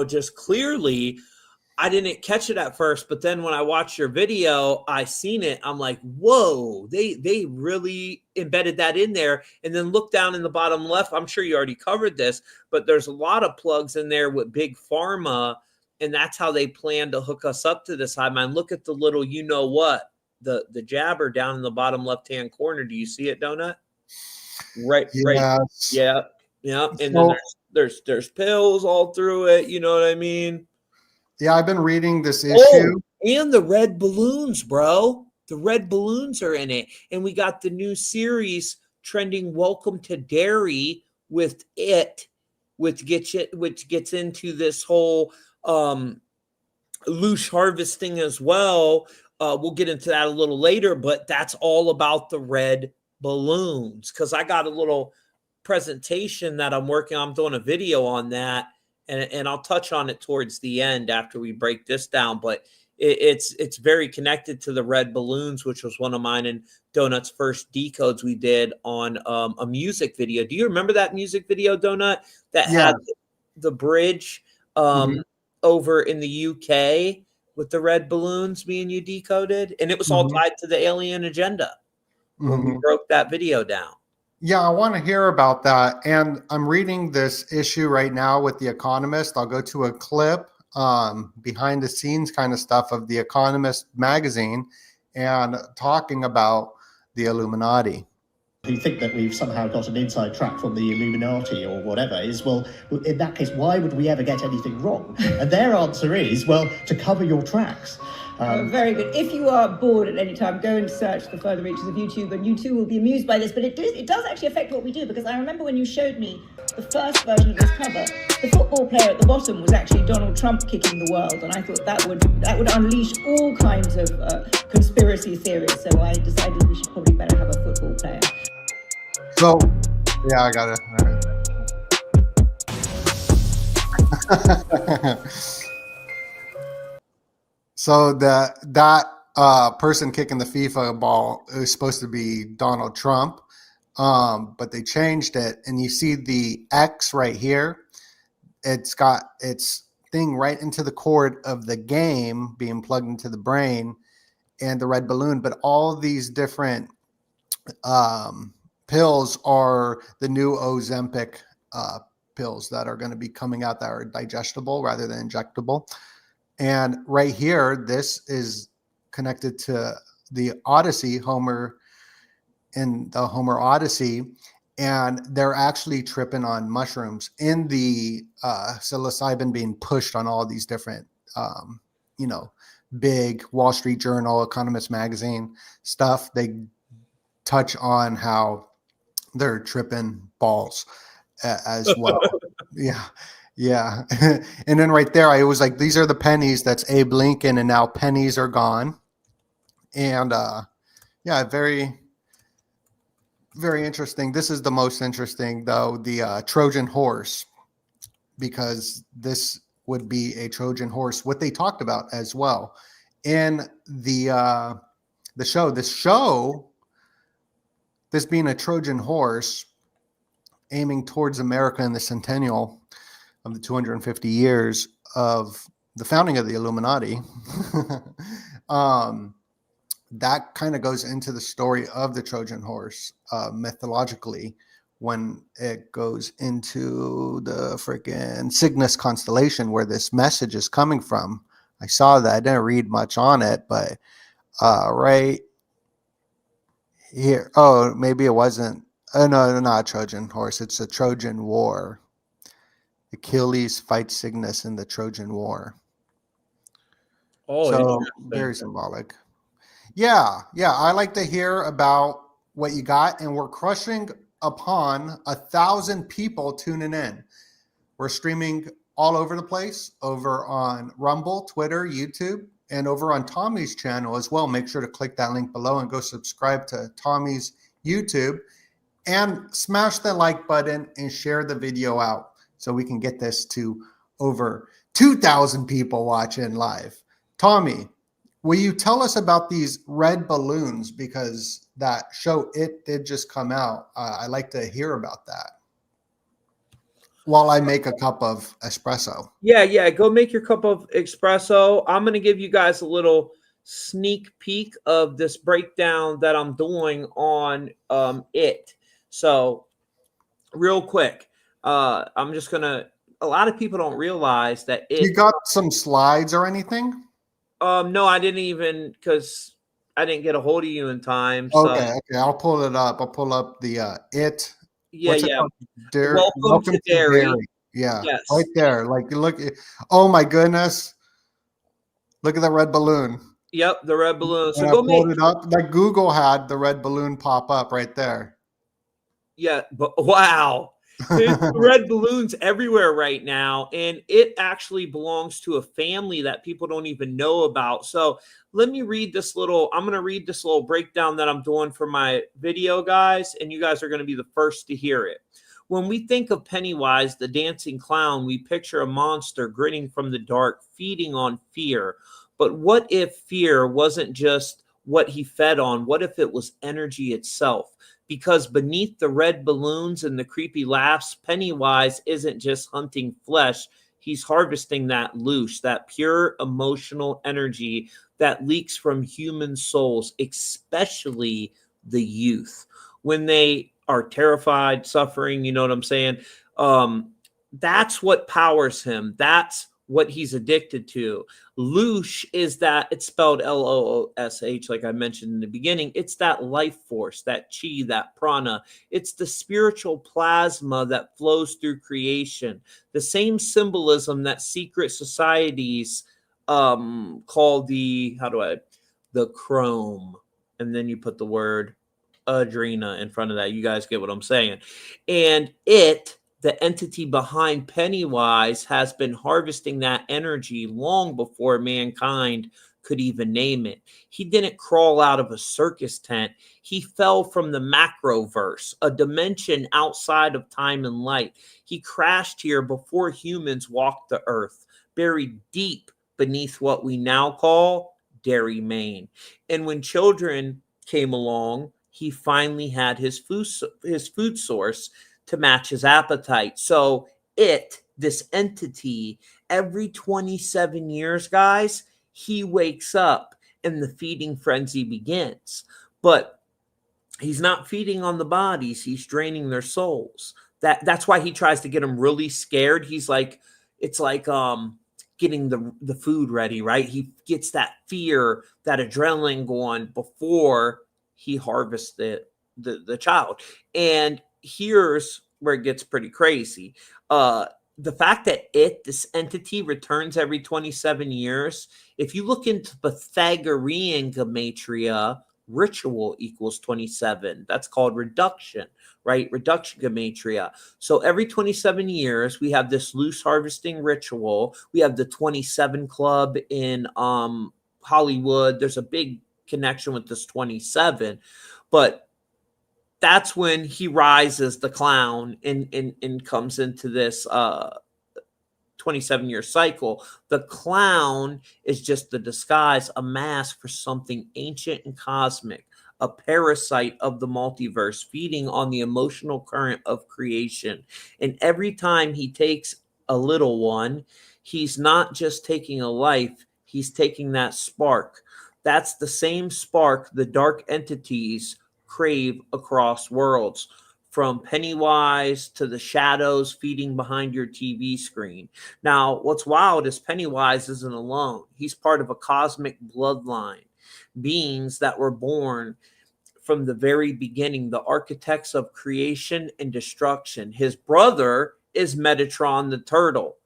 just clearly, I didn't catch it at first, but then when I watched your video, I seen it. I'm like, whoa, they really embedded that in there. And then look down in the bottom left. I'm sure you already covered this, but there's a lot of plugs in there with big pharma, and that's how they plan to hook us up to this hive-mind. Look at the little, the jabber down in the bottom left-hand corner. Do you see it, Donut? Right. Yeah. And then there's pills all through it. You know what I mean? Yeah, I've been reading this issue. Oh, and the red balloons, bro. The red balloons are in it. And we got the new series trending, Welcome to Derry, with it, which gets into this whole Loosh harvesting as well. We'll get into that a little later, but that's all about the red balloons. Because I got a little presentation that I'm working on. I'm doing a video on that. And I'll touch on it towards the end after we break this down. But it's very connected to the red balloons, which was one of mine and Donut's first decodes we did on a music video. Do you remember that music video, Donut, that had the bridge over in the UK with the red balloons me and you decoded? And it was all tied to the alien agenda when we broke that video down. Yeah, I want to hear about that. And I'm reading this issue right now with The Economist. I'll go to a clip behind the scenes kind of stuff of The Economist magazine. and talking about the Illuminati. Who think that we've somehow got an inside track from the Illuminati or whatever is, well, in that case, why would we ever get anything wrong? And their answer is, well, to cover your tracks. Very good. If you are bored at any time, go and search the further reaches of YouTube, and you too will be amused by this. But it does actually affect what we do, because I remember when you showed me the first version of this cover, the football player at the bottom was actually Donald Trump kicking the world, and I thought that would unleash all kinds of conspiracy theories. So I decided we should probably better have a football player. So, yeah, I got it. All right. So that person kicking the FIFA ball is supposed to be Donald Trump, but they changed it, and you see the X right here. It's got its thing right into the cord of the game being plugged into the brain, and the red balloon. But all these different pills are the new Ozempic pills that are going to be coming out that are digestible rather than injectable. And right here, this is connected to the Odyssey, Homer in the Homer Odyssey, and they're actually tripping on mushrooms in the psilocybin being pushed on all these different, big Wall Street Journal, Economist Magazine stuff. They touch on how they're tripping balls as well. Yeah. And then right there, I was like, these are the pennies. That's Abe Lincoln. And now pennies are gone. And very, very interesting. This is the most interesting, though, the Trojan horse, because this would be a Trojan horse, what they talked about as well in the show. This being a Trojan horse aiming towards America in the centennial of the 250 years of the founding of the Illuminati. That kind of goes into the story of the Trojan horse mythologically, when it goes into the freaking Cygnus constellation where this message is coming from. I saw that. I didn't read much on it, but right here. Oh, maybe it wasn't. Oh, no, not a Trojan horse. It's a Trojan War. Achilles fights Cygnus in the Trojan War. Oh, so very symbolic. Yeah. I like to hear about what you got, and we're crushing upon 1,000 people tuning in. We're streaming all over the place, over on Rumble, Twitter, YouTube, and over on Tommy's channel as well. Make sure to click that link below and go subscribe to Tommy's YouTube, and smash the like button and share the video out so we can get this to over 2,000 people watching live. Tommy, will you tell us about these red balloons? Because that show, it did just come out. I like to hear about that while I make a cup of espresso. Yeah. Go make your cup of espresso. I'm going to give you guys a little sneak peek of this breakdown that I'm doing on it. So real quick, I'm just going to, a lot of people don't realize that You got some slides or anything? No, I didn't even, because I didn't get a hold of you in time. So. Okay. I'll pull it up. I'll pull up the it. Yeah. Welcome to Derry. Yeah, yes. Right there. Like, look. Oh my goodness! Look at the red balloon. Yep, the red balloon. So go pulled it up. Like Google had the red balloon pop up right there. Yeah, but wow. There's red balloons everywhere right now, and it actually belongs to a family that people don't even know about. So let me read this little, I'm going to read this little breakdown that I'm doing for my video, guys, and you guys are going to be the first to hear it. When we think of Pennywise, the dancing clown, we picture a monster grinning from the dark, feeding on fear. But what if fear wasn't just what he fed on? What if it was energy itself? Because beneath the red balloons and the creepy laughs, Pennywise isn't just hunting flesh. He's harvesting that Loosh, that pure emotional energy that leaks from human souls, especially the youth. When they are terrified, suffering, you know what I'm saying? That's what powers him. That's what he's addicted to. Loosh is that, it's spelled Loosh, like I mentioned in the beginning. It's that life force, that chi, that prana. It's the spiritual plasma that flows through creation. The same symbolism that secret societies call the chrome, and then you put the word adrena in front of that. You guys get what I'm saying. And the entity behind Pennywise, has been harvesting that energy long before mankind could even name it. He didn't crawl out of a circus tent. He fell from the macroverse, a dimension outside of time and light. He crashed here before humans walked the earth, buried deep beneath what we now call Derry, Maine. And when children came along, he finally had his food source to match his appetite. So this entity, every 27 years, guys, he wakes up and the feeding frenzy begins. But he's not feeding on the bodies, he's draining their souls. That's why he tries to get them really scared. He's like, it's like getting the food ready, right? He gets that fear, that adrenaline going before he harvests the child. And here's where it gets pretty crazy. The fact that this entity returns every 27 years, if you look into Pythagorean gematria, ritual equals 27. That's called reduction, right? Reduction gematria. So every 27 years, we have this loose harvesting ritual. We have the 27 Club in Hollywood. There's a big connection with this 27. But that's when he rises, the clown, and comes into this 27-year cycle. The clown is just the disguise, a mask for something ancient and cosmic, a parasite of the multiverse, feeding on the emotional current of creation. And every time he takes a little one, he's not just taking a life, he's taking that spark. That's the same spark the dark entities crave across worlds, from Pennywise to the shadows feeding behind your TV screen. Now, what's wild is Pennywise isn't alone. He's part of a cosmic bloodline, beings that were born from the very beginning, the architects of creation and destruction. His brother is Metatron the turtle.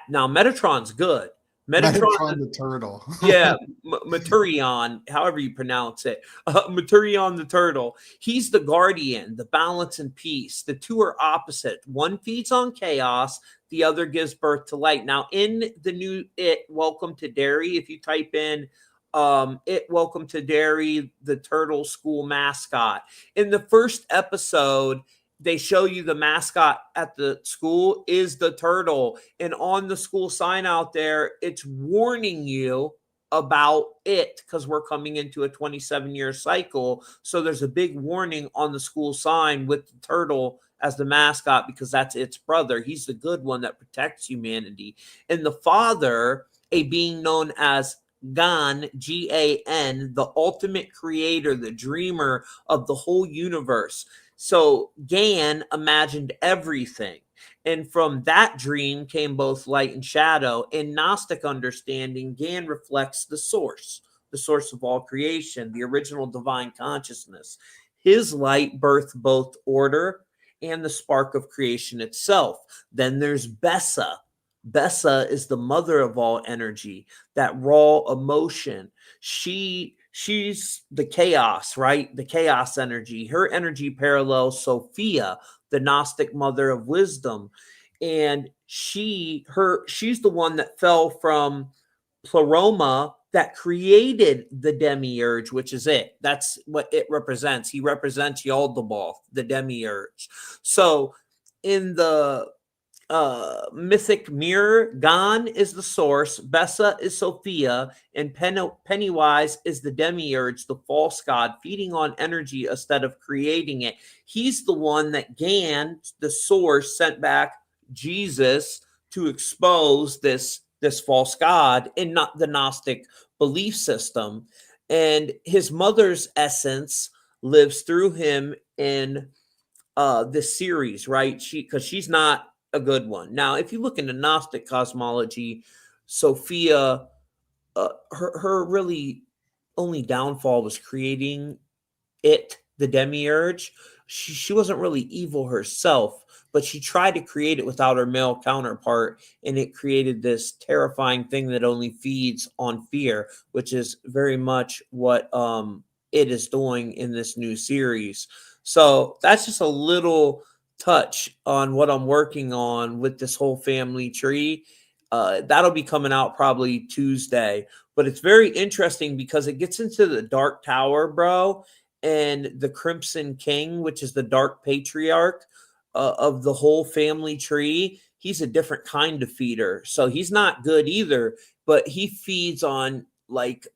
Now Metatron's good. Metatron the turtle. Yeah, Maturion, however you pronounce it. Maturion the turtle. He's the guardian, the balance and peace. The two are opposite. One feeds on chaos, the other gives birth to light. Now, in the new Welcome to Derry, if you type in Welcome to Derry, the turtle school mascot. In the first episode, they show you the mascot at the school is the turtle. And on the school sign out there, it's warning you about it because we're coming into a 27-year cycle. So there's a big warning on the school sign with the turtle as the mascot because that's its brother. He's the good one that protects humanity. And the father, a being known as Gan, Gan, the ultimate creator, the dreamer of the whole universe. So Gan imagined everything. And from that dream came both light and shadow. In Gnostic understanding, Gan reflects the source of all creation, the original divine consciousness. His light birthed both order and the spark of creation itself. Then there's Bessa. Bessa is the mother of all energy, that raw emotion. She's the chaos, right? The chaos energy. Her energy parallels Sophia, the Gnostic mother of wisdom. And she's the one that fell from Pleroma that created the demiurge, which is it. That's what it represents. He represents Yaldabaoth, the demiurge. So in the mythic mirror, Gan is the source, Bessa is Sophia, and Pennywise is the demiurge, the false god, feeding on energy instead of creating it. He's the one that Gan, the source, sent back Jesus to expose this false god and not the Gnostic belief system. And his mother's essence lives through him in this series, right? Because she's not a good one. Now, if you look into Gnostic cosmology, Sophia, her really only downfall was creating the demiurge. She wasn't really evil herself, but she tried to create it without her male counterpart, and it created this terrifying thing that only feeds on fear, which is very much what it is doing in this new series. So that's just a little touch on what I'm working on with this whole family tree. That'll be coming out probably Tuesday, but it's very interesting because it gets into the Dark Tower, bro, and the Crimson King, which is the Dark Patriarch of the whole family tree. He's a different kind of feeder, so he's not good either, but he feeds on like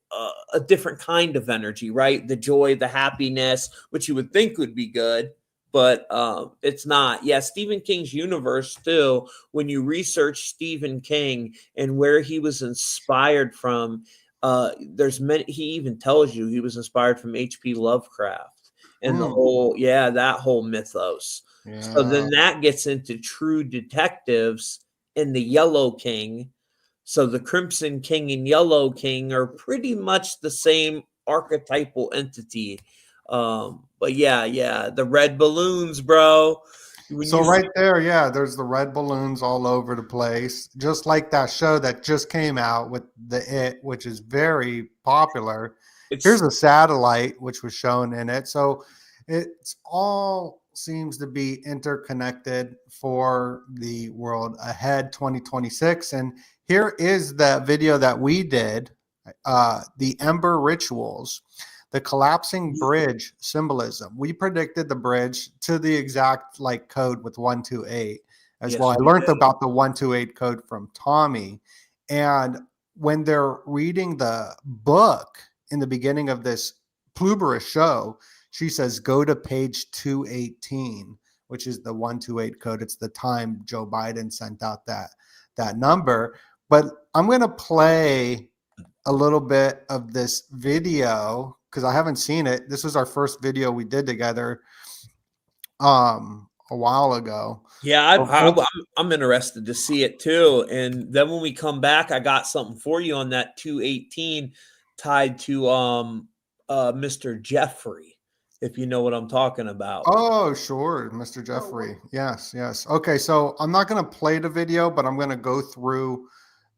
a different kind of energy, right? The joy, the happiness, which you would think would be good, but it's not. Yeah, Stephen King's universe too, when you research Stephen King and where he was inspired from, there's many, he even tells you he was inspired from H.P. Lovecraft and the whole, that whole mythos. So then that gets into True Detectives and the Yellow King. So the Crimson King and Yellow King are pretty much the same archetypal entity. But yeah, the red balloons, bro. So right there, there's the red balloons all over the place, just like that show that just came out with which is very popular. Here's a satellite which was shown in it. So it's all seems to be interconnected for the world ahead 2026. And here is the video that we did, the Ember Rituals, the collapsing bridge symbolism. We predicted the bridge to the exact like code with 128 as well. I learned about the 128 code from Tommy. And when they're reading the book in the beginning of this Pluribus show, she says, go to page 218, which is the 128 code. It's the time Joe Biden sent out that number. But I'm going to play a little bit of this video because I haven't seen it. This was our first video we did together a while ago. Yeah, I'm interested to see it too. And then when we come back, I got something for you on that 218 tied to Mr. Jeffrey, if you know what I'm talking about. Oh, sure, Mr. Jeffrey. Yes. Okay, so I'm not going to play the video, but I'm going to go through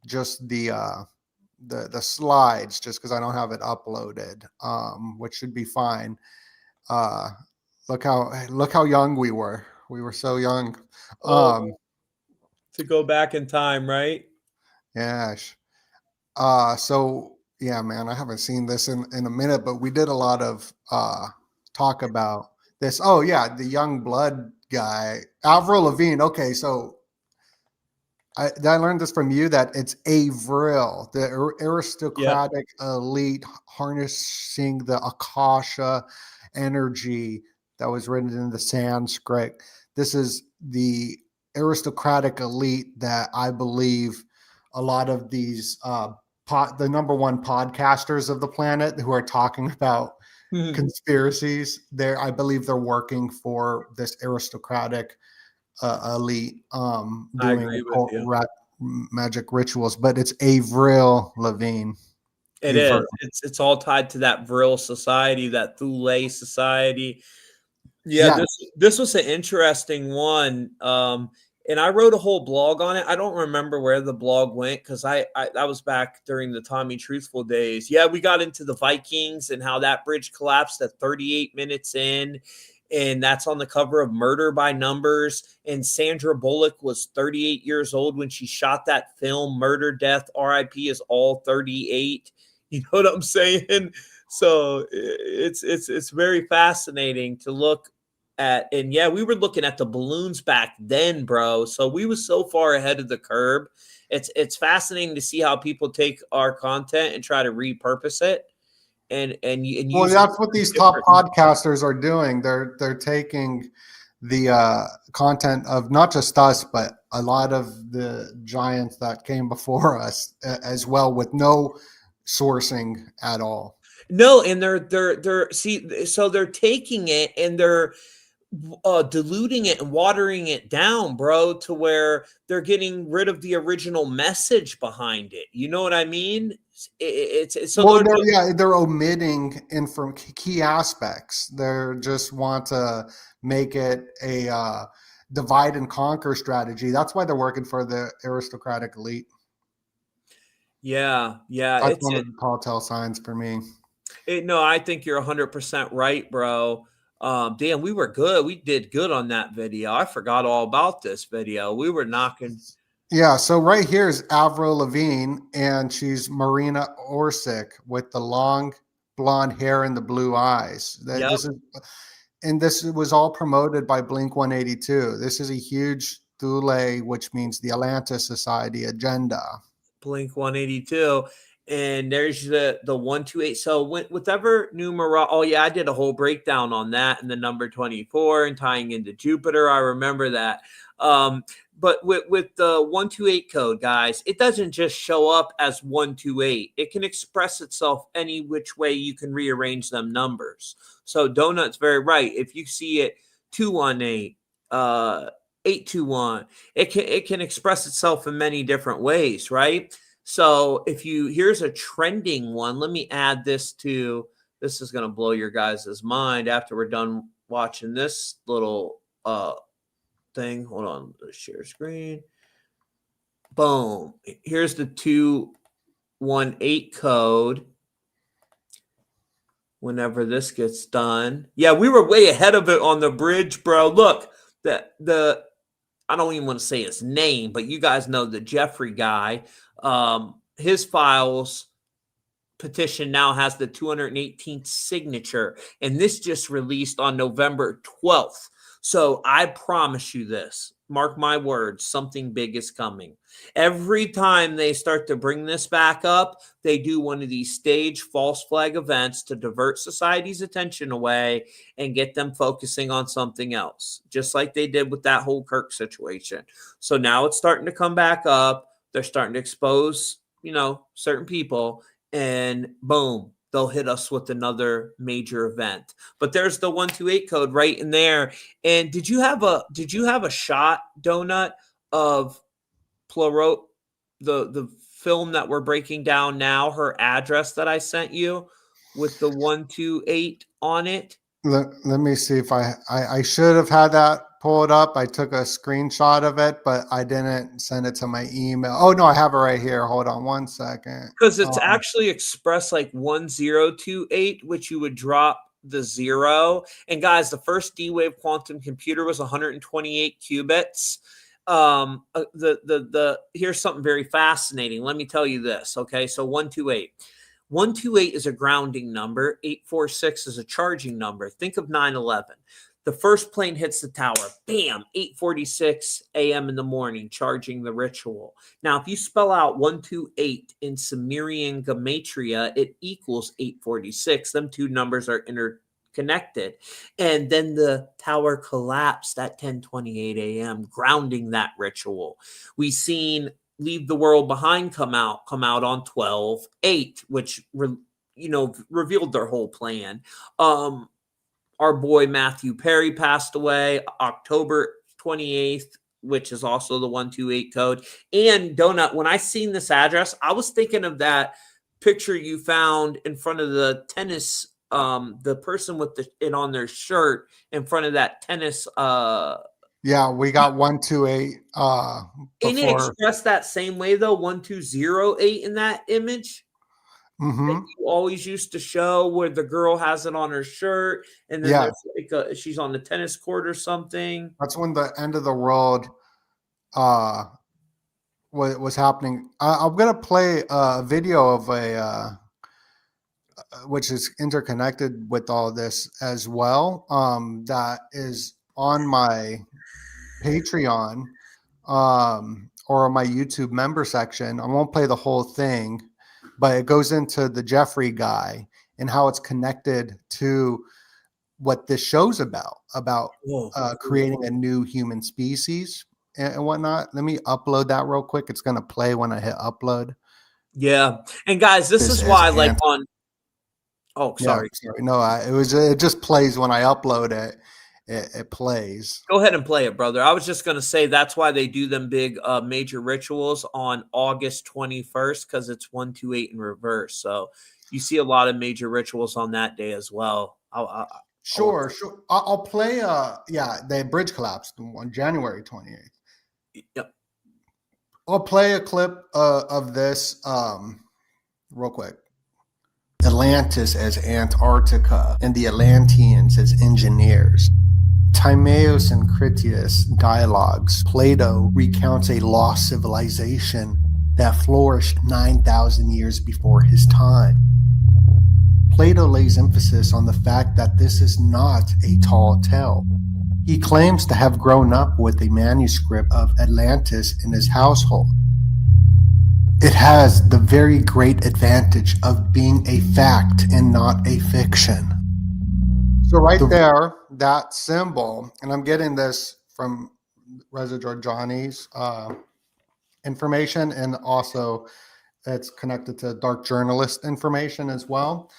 just the slides just because I don't have it uploaded, which should be fine. Look how young we were. We were so young. To go back in time, right? Yeah. So yeah, man, I haven't seen this in a minute, but we did a lot of talk about this. Oh yeah, the young blood guy, Avril Lavigne. Okay, so I learned this from you that it's Avril, the aristocratic elite harnessing the Akasha energy that was written in the Sanskrit. This is the aristocratic elite that I believe a lot of these the number one podcasters of the planet who are talking about conspiracies, I believe they're working for this aristocratic elite doing occult magic rituals, but it's Avril Lavigne. It is. It's all tied to that Vril society, that Thule society. Yeah, this was an interesting one. And I wrote a whole blog on it. I don't remember where the blog went because I that was back during the Tommy Truthful days. Yeah, we got into the Vikings and how that bridge collapsed at 38 minutes in. And that's on the cover of Murder by Numbers. And Sandra Bullock was 38 years old when she shot that film, Murder, Death, R.I.P. is all 38. You know what I'm saying? So it's very fascinating to look at. And yeah, we were looking at the balloons back then, bro. So we was so far ahead of the curve. It's fascinating to see how people take our content and try to repurpose it. And well, that's what these top podcasters are doing. They're taking the content of not just us, but a lot of the giants that came before us as well, with no sourcing at all. No, and they're see, so they're taking it and they're diluting it and watering it down, bro, to where they're getting rid of the original message behind it. You know what I mean? It's so well, they're omitting key aspects. They just want to make it a divide and conquer strategy. That's why they're working for the aristocratic elite. Yeah. That's one of the telltale signs for me. No, I think you're 100% right, bro. Dan, we were good. We did good on that video. I forgot all about this video. We were knocking. Yeah, so right here is Avril Lavigne, and she's Marina Orsic with the long blonde hair and the blue eyes. Yep. This was all promoted by Blink 182. This is a huge Thule, which means the Atlantis Society agenda. Blink 182. And there's the 128. So whatever numeral. Oh yeah, I did a whole breakdown on that and the number 24 and tying into Jupiter. I remember that. But with the 128 code, guys, it doesn't just show up as 128. It can express itself any which way you can rearrange them numbers. So Donut's very right. If you see it 218, 821, it can express itself in many different ways, right? So here's a trending one. Let me add this to, this is going to blow your guys' mind after we're done watching this little thing. Hold on, let's share screen. Boom. Here's the 218 code. Whenever this gets done. Yeah, we were way ahead of it on the bridge, bro. Look, I don't even want to say his name, but you guys know the Jeffrey guy. His files petition now has the 218th signature, and this just released on November 12th. So I promise you this, mark my words, something big is coming. Every time they start to bring this back up, they do one of these stage false flag events to divert society's attention away and get them focusing on something else, just like they did with that whole Kirk situation. So now it's starting to come back up. They're starting to expose, certain people, and boom, they'll hit us with another major event. But there's the 128 code right in there. And did you have a shot, Donut, of the film that we're breaking down now, her address that I sent you with the 128 on it? Let me see if I should have had that pulled up. I took a screenshot of it, but I didn't send it to my email. Oh no, I have it right here. Hold on one second. Because it's actually expressed like 1028, which you would drop the 0. And guys, the first D-Wave quantum computer was 128 qubits. Here's something very fascinating. Let me tell you this. Okay, so 128. 128 is a grounding number. 846 is a charging number. Think of 9/11. The first plane hits the tower. Bam, 8:46 a.m. in the morning, charging the ritual. Now, if you spell out 128 in Sumerian gematria, it equals 846. Them two numbers are interconnected. And then the tower collapsed at 10:28 a.m., grounding that ritual. We've seen Leave the World Behind come out on 12/8, which revealed their whole plan. Our boy Matthew Perry passed away October 28th, which is also the 128 code. And Donut, when I seen this address, I was thinking of that picture you found in front of the tennis, the person with it on their shirt in front of that tennis. Yeah, we got 128. Ain't it expressed that same way though? 1208 in that image. Mm-hmm. That you always used to show where the girl has it on her shirt, and then there's like she's on the tennis court or something. That's when the end of the world was happening. I'm gonna play a video of which is interconnected with all this as well. That is on my Patreon or my YouTube member section. I won't play the whole thing, but it goes into the Jeffrey guy and how it's connected to what this show's about creating a new human species and whatnot. Let me upload that real quick. It's going to play when I hit upload. Yeah. And guys, this is why like on, oh, sorry. No, it just plays when I upload it. it plays. Go ahead and play it, brother. I was just going to say that's why they do them big major rituals on August 21st, because it's 128 in reverse. So you see a lot of major rituals on that day as well. Sure. I'll play. The bridge collapsed on January 28th. Yep. I'll play a clip of this real quick. Atlantis as Antarctica and the Atlanteans as engineers. Timaeus and Critias dialogues. Plato recounts a lost civilization that flourished 9,000 years before his time. Plato lays emphasis on the fact that this is not a tall tale. He claims to have grown up with a manuscript of Atlantis in his household. It has the very great advantage of being a fact and not a fiction. So right there, that symbol, and I'm getting this from Reza Giorgiani's information, and also it's connected to dark journalist information as well.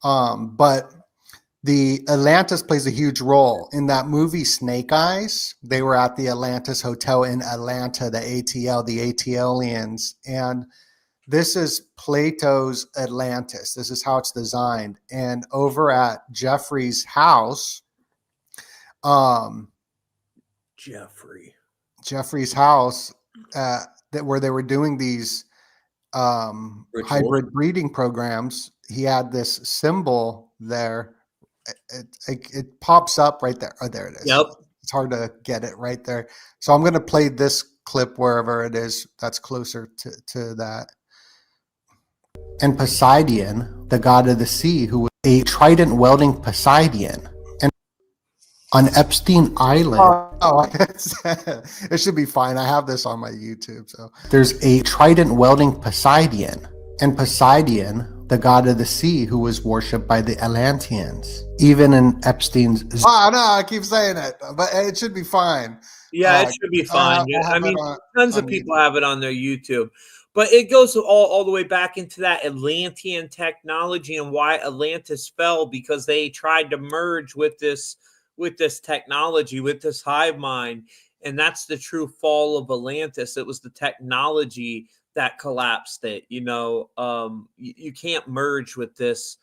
But the Atlantis plays a huge role in that movie Snake Eyes. They were at the Atlantis Hotel in Atlanta, the ATLians, and this is Plato's Atlantis. This is how it's designed. And over at Jeffrey's house, Jeffrey's house, where they were doing these hybrid breeding programs, he had this symbol there. It pops up right there. Oh, there it is. Yep. It's hard to get it right there. So I'm going to play this clip wherever it is that's closer to that. And Poseidon, the god of the sea, who was a trident welding Poseidon, and on Epstein Island. It should be fine. I have this on my YouTube. So there's a trident welding Poseidon, and Poseidon, the god of the sea, who was worshipped by the Atlanteans. Even in Epstein's. Oh no, I keep saying it, but it should be fine. Yeah, it should be fine. I mean, tons of people have it on their YouTube. But it goes all the way back into that Atlantean technology and why Atlantis fell, because they tried to merge with this technology, with this hive mind. And that's the true fall of Atlantis. It was the technology that collapsed it. You know, you can't merge with this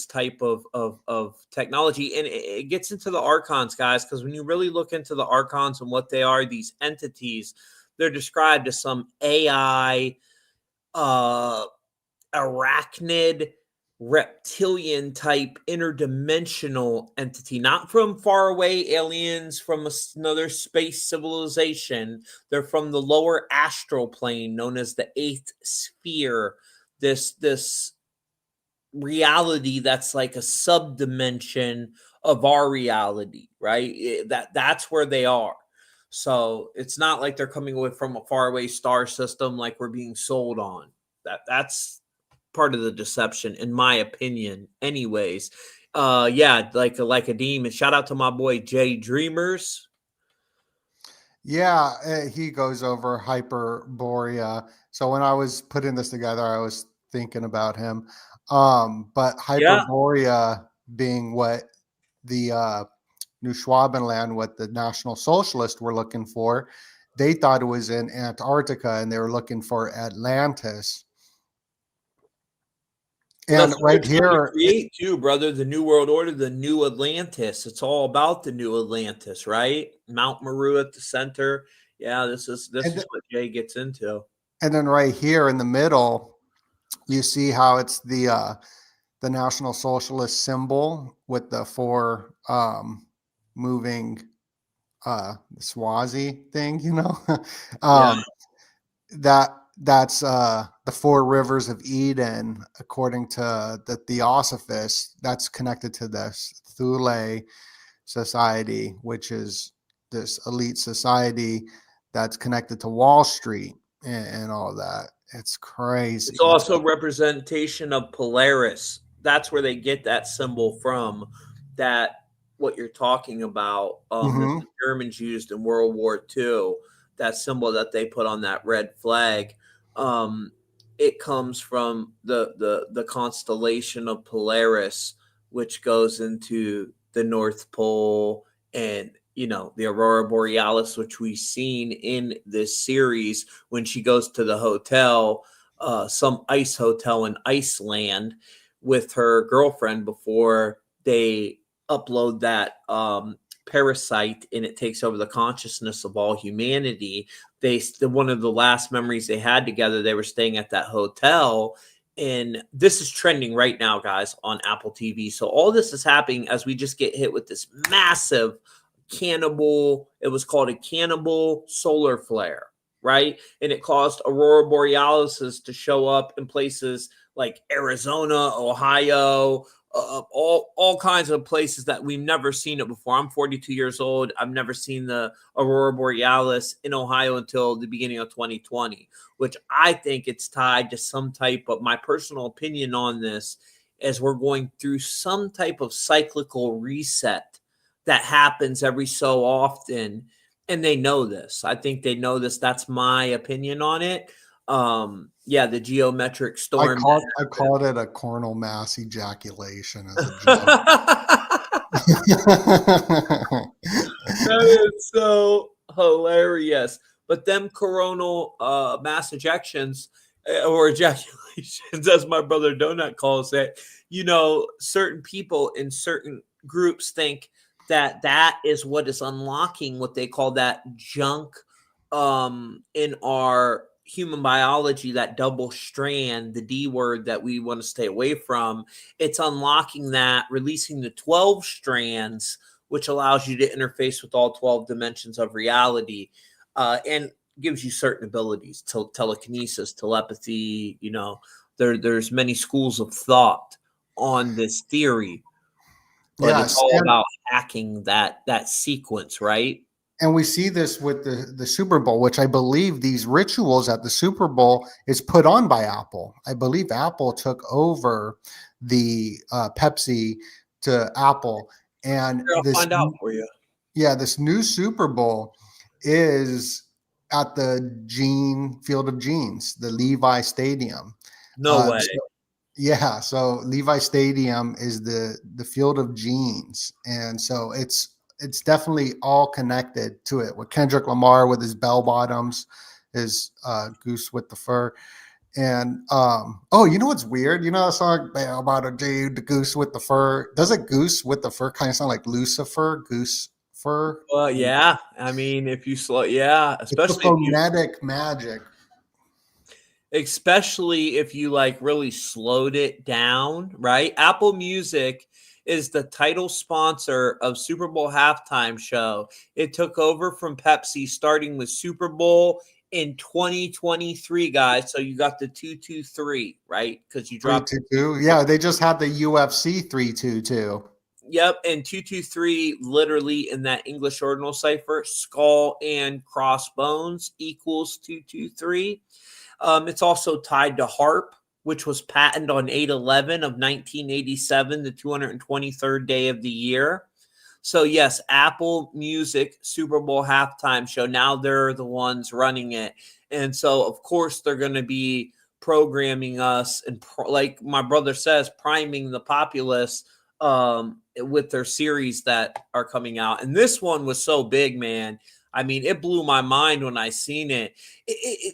type of technology. And it gets into the archons, guys, because when you really look into the archons and what they are, these entities, they're described as some AI, arachnid, reptilian type interdimensional entity, not from far away aliens from another space civilization. They're from the lower astral plane known as the eighth sphere. This reality that's like a subdimension of our reality, right? That's where they are. So it's not like they're coming away from a faraway star system like we're being sold on. That's part of the deception, in my opinion. Anyways, like a demon. Shout out to my boy Jay Dreamers. Yeah, he goes over Hyperborea. So when I was putting this together, I was thinking about him. But Hyperborea being what the New Schwabenland, what the National Socialists were looking for, they thought it was in Antarctica, and they were looking for Atlantis. And right here, create too, brother, the New World Order, the New Atlantis. It's all about the New Atlantis, right? Mount Meru at the center. Yeah, this is what Jay gets into. And then right here in the middle, you see how it's the National Socialist symbol with the four moving Swazi thing, you know. That's the four rivers of Eden, according to the Theosophists. That's connected to this Thule society, which is this elite society that's connected to Wall Street and all that. It's crazy. It's also representation of Polaris. That's where they get that symbol from. That what you're talking about, that the Germans used in World War II, that symbol that they put on that red flag, it comes from the constellation of Polaris, which goes into the North Pole And you know, the aurora borealis, which we've seen in this series when she goes to the hotel, some ice hotel in Iceland with her girlfriend before they upload that parasite and it takes over the consciousness of all humanity. One of the last memories they had together, they were staying at that hotel, and this is trending right now, guys, on Apple TV. So all this is happening as we just get hit with this massive cannibal. It was called a cannibal solar flare, right? And it caused aurora borealis to show up in places like Arizona, Ohio, all kinds of places that we've never seen it before. I'm 42 years old. I've never seen the aurora borealis in Ohio until the beginning of 2020, which I think it's tied to some type of, my personal opinion on this, as we're going through some type of cyclical reset that happens every so often. And they know this. I think they know this. That's my opinion on it. Yeah, the geometric storm. I called it a coronal mass ejaculation as a joke. That is so hilarious. But them coronal mass ejections or ejaculations, as my brother Donut calls it, you know, certain people in certain groups think that that is what is unlocking what they call that junk in our human biology, that double strand, the D word that we want to stay away from. It's unlocking that, releasing the 12 strands, which allows you to interface with all 12 dimensions of reality, and gives you certain abilities, telekinesis, telepathy. You know, there's many schools of thought on this theory, but Yes, it's all about hacking that sequence, right? and we see this with the Super Bowl, which I believe these rituals at the Super Bowl is put on by Apple. I believe Apple took over the Pepsi to Apple, and I'll find out for you. Yeah, this new Super Bowl is at the Field of Genes, the Levi Stadium. No way. Yeah, so Levi Stadium is the Field of Genes, and so it's definitely all connected to it. With Kendrick Lamar with his bell bottoms, his goose with the fur, and oh, you know what's weird? You know that song "Bell Bottom Dude, the goose with the fur"? Doesn't goose with the fur kind of sound like Lucifer, goose fur? Well, yeah. I mean, if you slow, yeah, It's the phonetic magic. Especially if you like really slowed it down, right? Apple Music is the title sponsor of Super Bowl halftime show. It took over from Pepsi starting with Super Bowl in 2023, guys. So you got the 223, right? Because you dropped 322. Yeah, they just had the UFC 322. Yep, and 223 literally in that English ordinal cipher, skull and crossbones equals 223. It's also tied to harp, which was patented on 8/11 of 1987, the 223rd day of the year. So yes, Apple Music Super Bowl halftime show. Now they're the ones running it, and so of course they're going to be programming us and like my brother says, priming the populace with their series that are coming out. And this one was so big, man. I mean, it blew my mind when I seen it.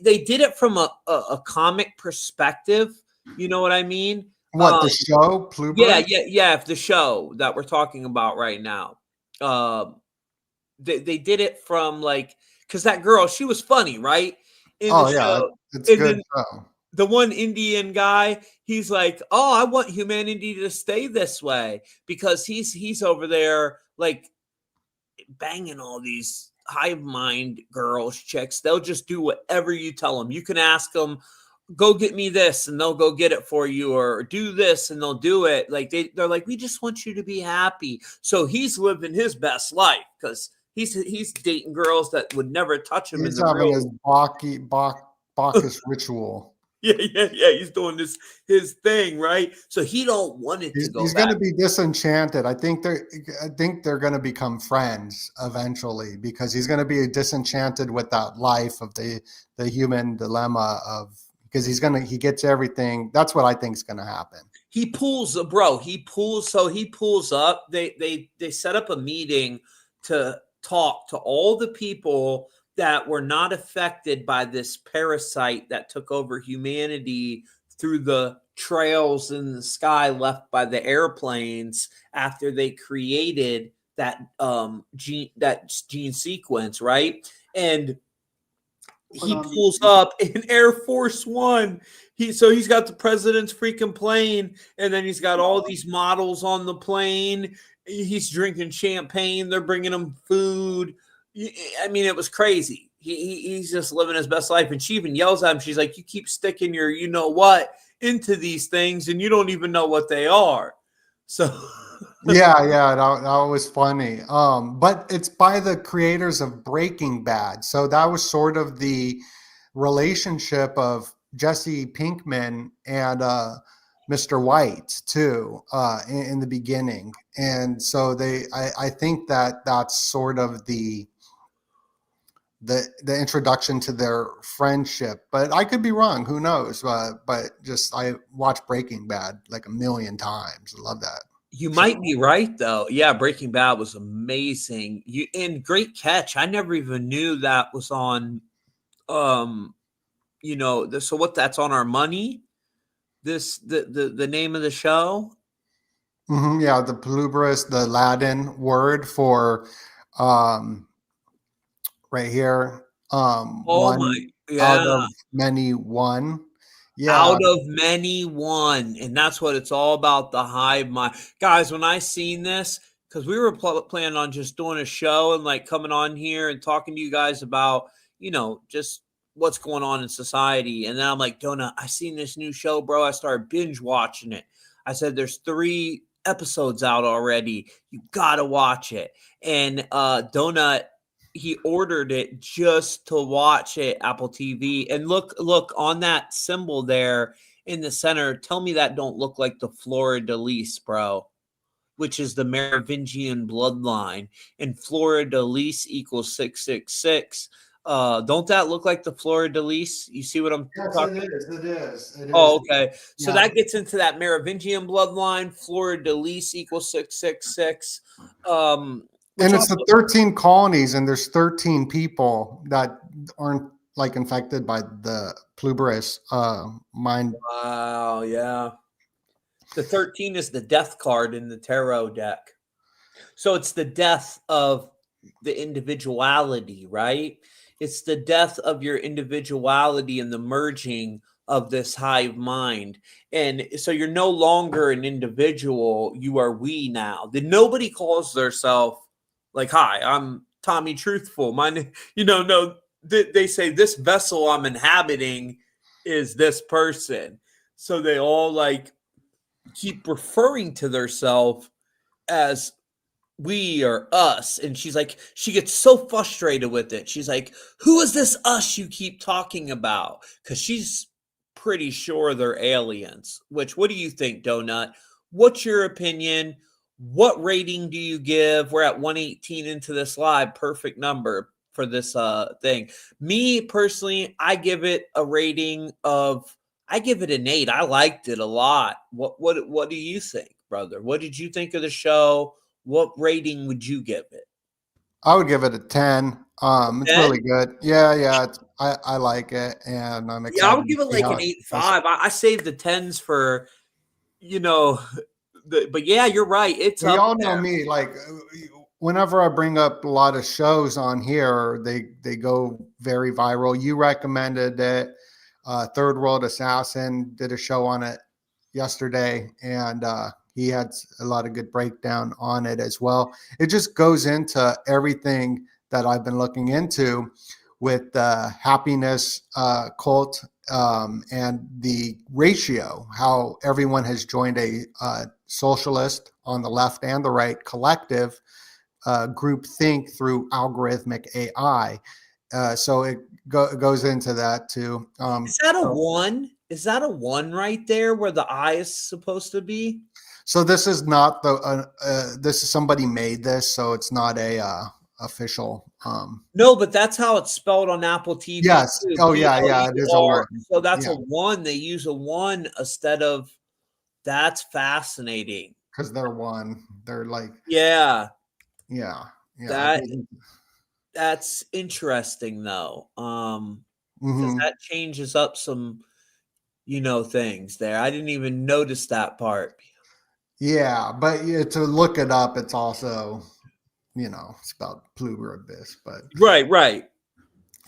They did it from a comic perspective. You know what I mean? What, the show? Pluribus? Yeah. The show that we're talking about right now. They did it from like, because that girl, she was funny, right? Show. It's good show. The one Indian guy, he's like, "Oh, I want humanity to stay this way," because he's over there like banging all these hive-mind girls, chicks. They'll just do whatever you tell them. You can ask them, "Go get me this," and they'll go get it for you, or do this and they'll do it. Like they're like, "We just want you to be happy." So he's living his best life because he's dating girls that would never touch him. He's having his Bacchus ritual. Yeah. He's doing his thing, right? So he don't want it to go. He's going to be disenchanted. I think they're going to become friends eventually because he's going to be disenchanted with that life of the human dilemma of, because he gets everything. That's what I think is going to happen. He pulls up. They set up a meeting to talk to all the people that were not affected by this parasite that took over humanity through the trails in the sky left by the airplanes after they created that gene sequence, right? And he pulls up in Air Force One. He's got the president's freaking plane, and then he's got all these models on the plane. He's drinking champagne. They're bringing him food. I mean, it was crazy. He's just living his best life. And she even yells at him. She's like, "You keep sticking your you know what into these things, and you don't even know what they are." So yeah, that was funny. But it's by the creators of Breaking Bad. So that was sort of the relationship of Jesse Pinkman and Mr. White too, in the beginning. And so I think that's sort of the introduction to their friendship, but I could be wrong. Who knows? But just, I watched Breaking Bad like a million times. I love that. You might be right, though. Yeah, Breaking Bad was amazing. And great catch. I never even knew that was on. So what? That's on our money. The name of the show. Mm-hmm, yeah, the Pluribus, the Latin word for, right here. One out of many one. Yeah. Out of many one. And that's what it's all about, the hive mind. Guys, when I seen this, because we were planning on just doing a show and like coming on here and talking to you guys about, just what's going on in society. And then I'm like, Donut, I seen this new show, bro. I started binge watching it. I said, there's 3 episodes out already. You got to watch it. And Donut, he ordered it just to watch it, Apple TV. And look on that symbol there in the center. Tell me that don't look like the Fleur-de-Lis, bro, which is the Merovingian bloodline. And Fleur-de-Lis equals 666. Don't that look like the Fleur-de-Lis? You see what I'm talking about? It is. Oh, okay. So that gets into that Merovingian bloodline. Fleur-de-Lis equals 666. And it's the 13 colonies, and there's 13 people that aren't like infected by the Pluribus mind. Wow, yeah. The 13 is the death card in the tarot deck. So it's the death of the individuality, right? It's the death of your individuality and the merging of this hive mind. And so you're no longer an individual. You are we now. Nobody calls themselves like, "Hi, I'm Tommy Truthful." They say this vessel I'm inhabiting is this person. So they all like keep referring to themselves as we or us. And she's like, she gets so frustrated with it. She's like, "Who is this us you keep talking about?" Because she's pretty sure they're aliens. What do you think, Donut? What's your opinion? What rating do you give? We're at 118 into this live. Perfect number for this thing. Me personally, I give it a rating of, I give it an 8. I liked it a lot. What do you think, brother? What did you think of the show? What rating would you give it? I would give it a 10. It's really good. Yeah. I like it, and I'm excited. Yeah, I would give it like an 8.5. I saved the 10s for, but yeah, you're right. It's well, y'all know me. Like, whenever I bring up a lot of shows on here, they go very viral. You recommended it. Third World Assassin did a show on it yesterday, and he had a lot of good breakdown on it as well. It just goes into everything that I've been looking into with the happiness cult, and the ratio, how everyone has joined a socialist on the left and the right collective group think through algorithmic AI. So it goes into that too. Is that a 1? Is that a 1 right there where the eye is supposed to be? So this is not this is somebody made this, so it's not a official. No, but that's how it's spelled on Apple TV. Yes. Too. Oh yeah. It is a 1. So that's a 1. They use a 1 instead of. That's fascinating. Because they're 1. They're like. Yeah. Yeah, That's interesting though. Because mhm. that changes up some, things there. I didn't even notice that part. Yeah, but to look it up, it's also, spelled Pluribus, Right.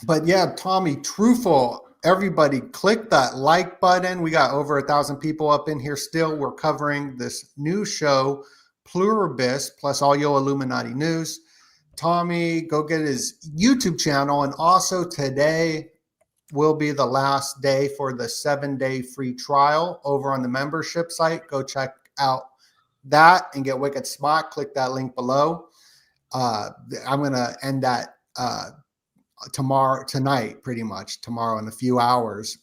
but yeah, Tommy, truthful. Everybody click that like button. We got over 1,000 people up in here still. We're covering this new show, Pluribus, plus all your Illuminati news. Tommy, go get his YouTube channel. And also today will be the last day for the 7-day free trial over on the membership site. Go check out that and get Wicked Smart. Click that link below. I'm going to end that tonight, pretty much tomorrow in a few hours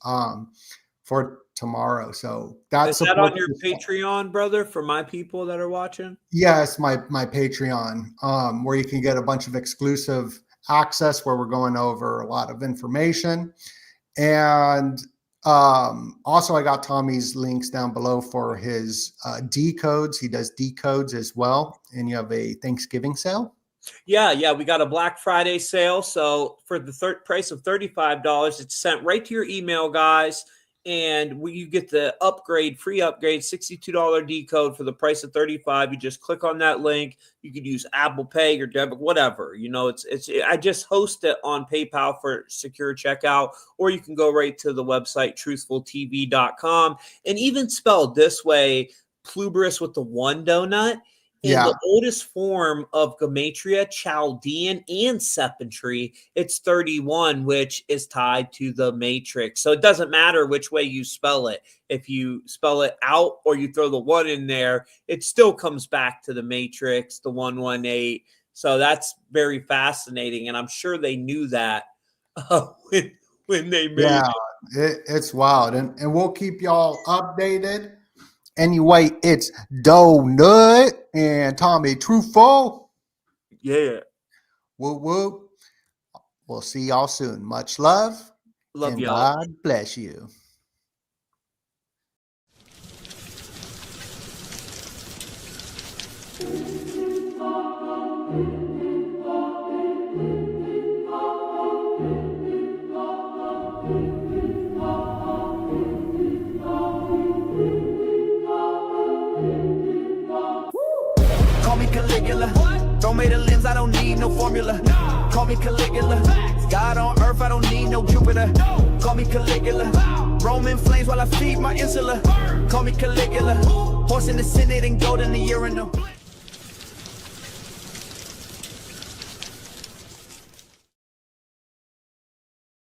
for tomorrow. So Is that on your Patreon, brother, for my people that are watching? Yes, my Patreon, where you can get a bunch of exclusive access where we're going over a lot of information. And also I got Tommy's links down below for his decodes. He does decodes as well. And you have a Thanksgiving sale. Yeah. We got a Black Friday sale. So for the price of $35, it's sent right to your email, guys. And you get the free upgrade, $62 decode for the price of $35. You just click on that link. You could use Apple Pay or debit, whatever. I just host it on PayPal for secure checkout, or you can go right to the website, truthfultv.com. And even spelled this way, Pluribus with the one donut. In the oldest form of Gematria, Chaldean, and Sepentry, it's 31, which is tied to the matrix. So it doesn't matter which way you spell it. If you spell it out or you throw the 1 in there, it still comes back to the matrix, the 118. So that's very fascinating. And I'm sure they knew that when they made it. It's wild. And we'll keep y'all updated. Anyway, it's Donut and Tommy Truthful. Yeah. Whoop, whoop. We'll see y'all soon. Much love. Love y'all. God bless you. Throw me the limbs, I don't need no formula. Call me Caligula. God on earth, I don't need no Jupiter. Call me Caligula. Roman flames while I feed my insula. Call me Caligula. Horse in the Senate and gold in the urinal.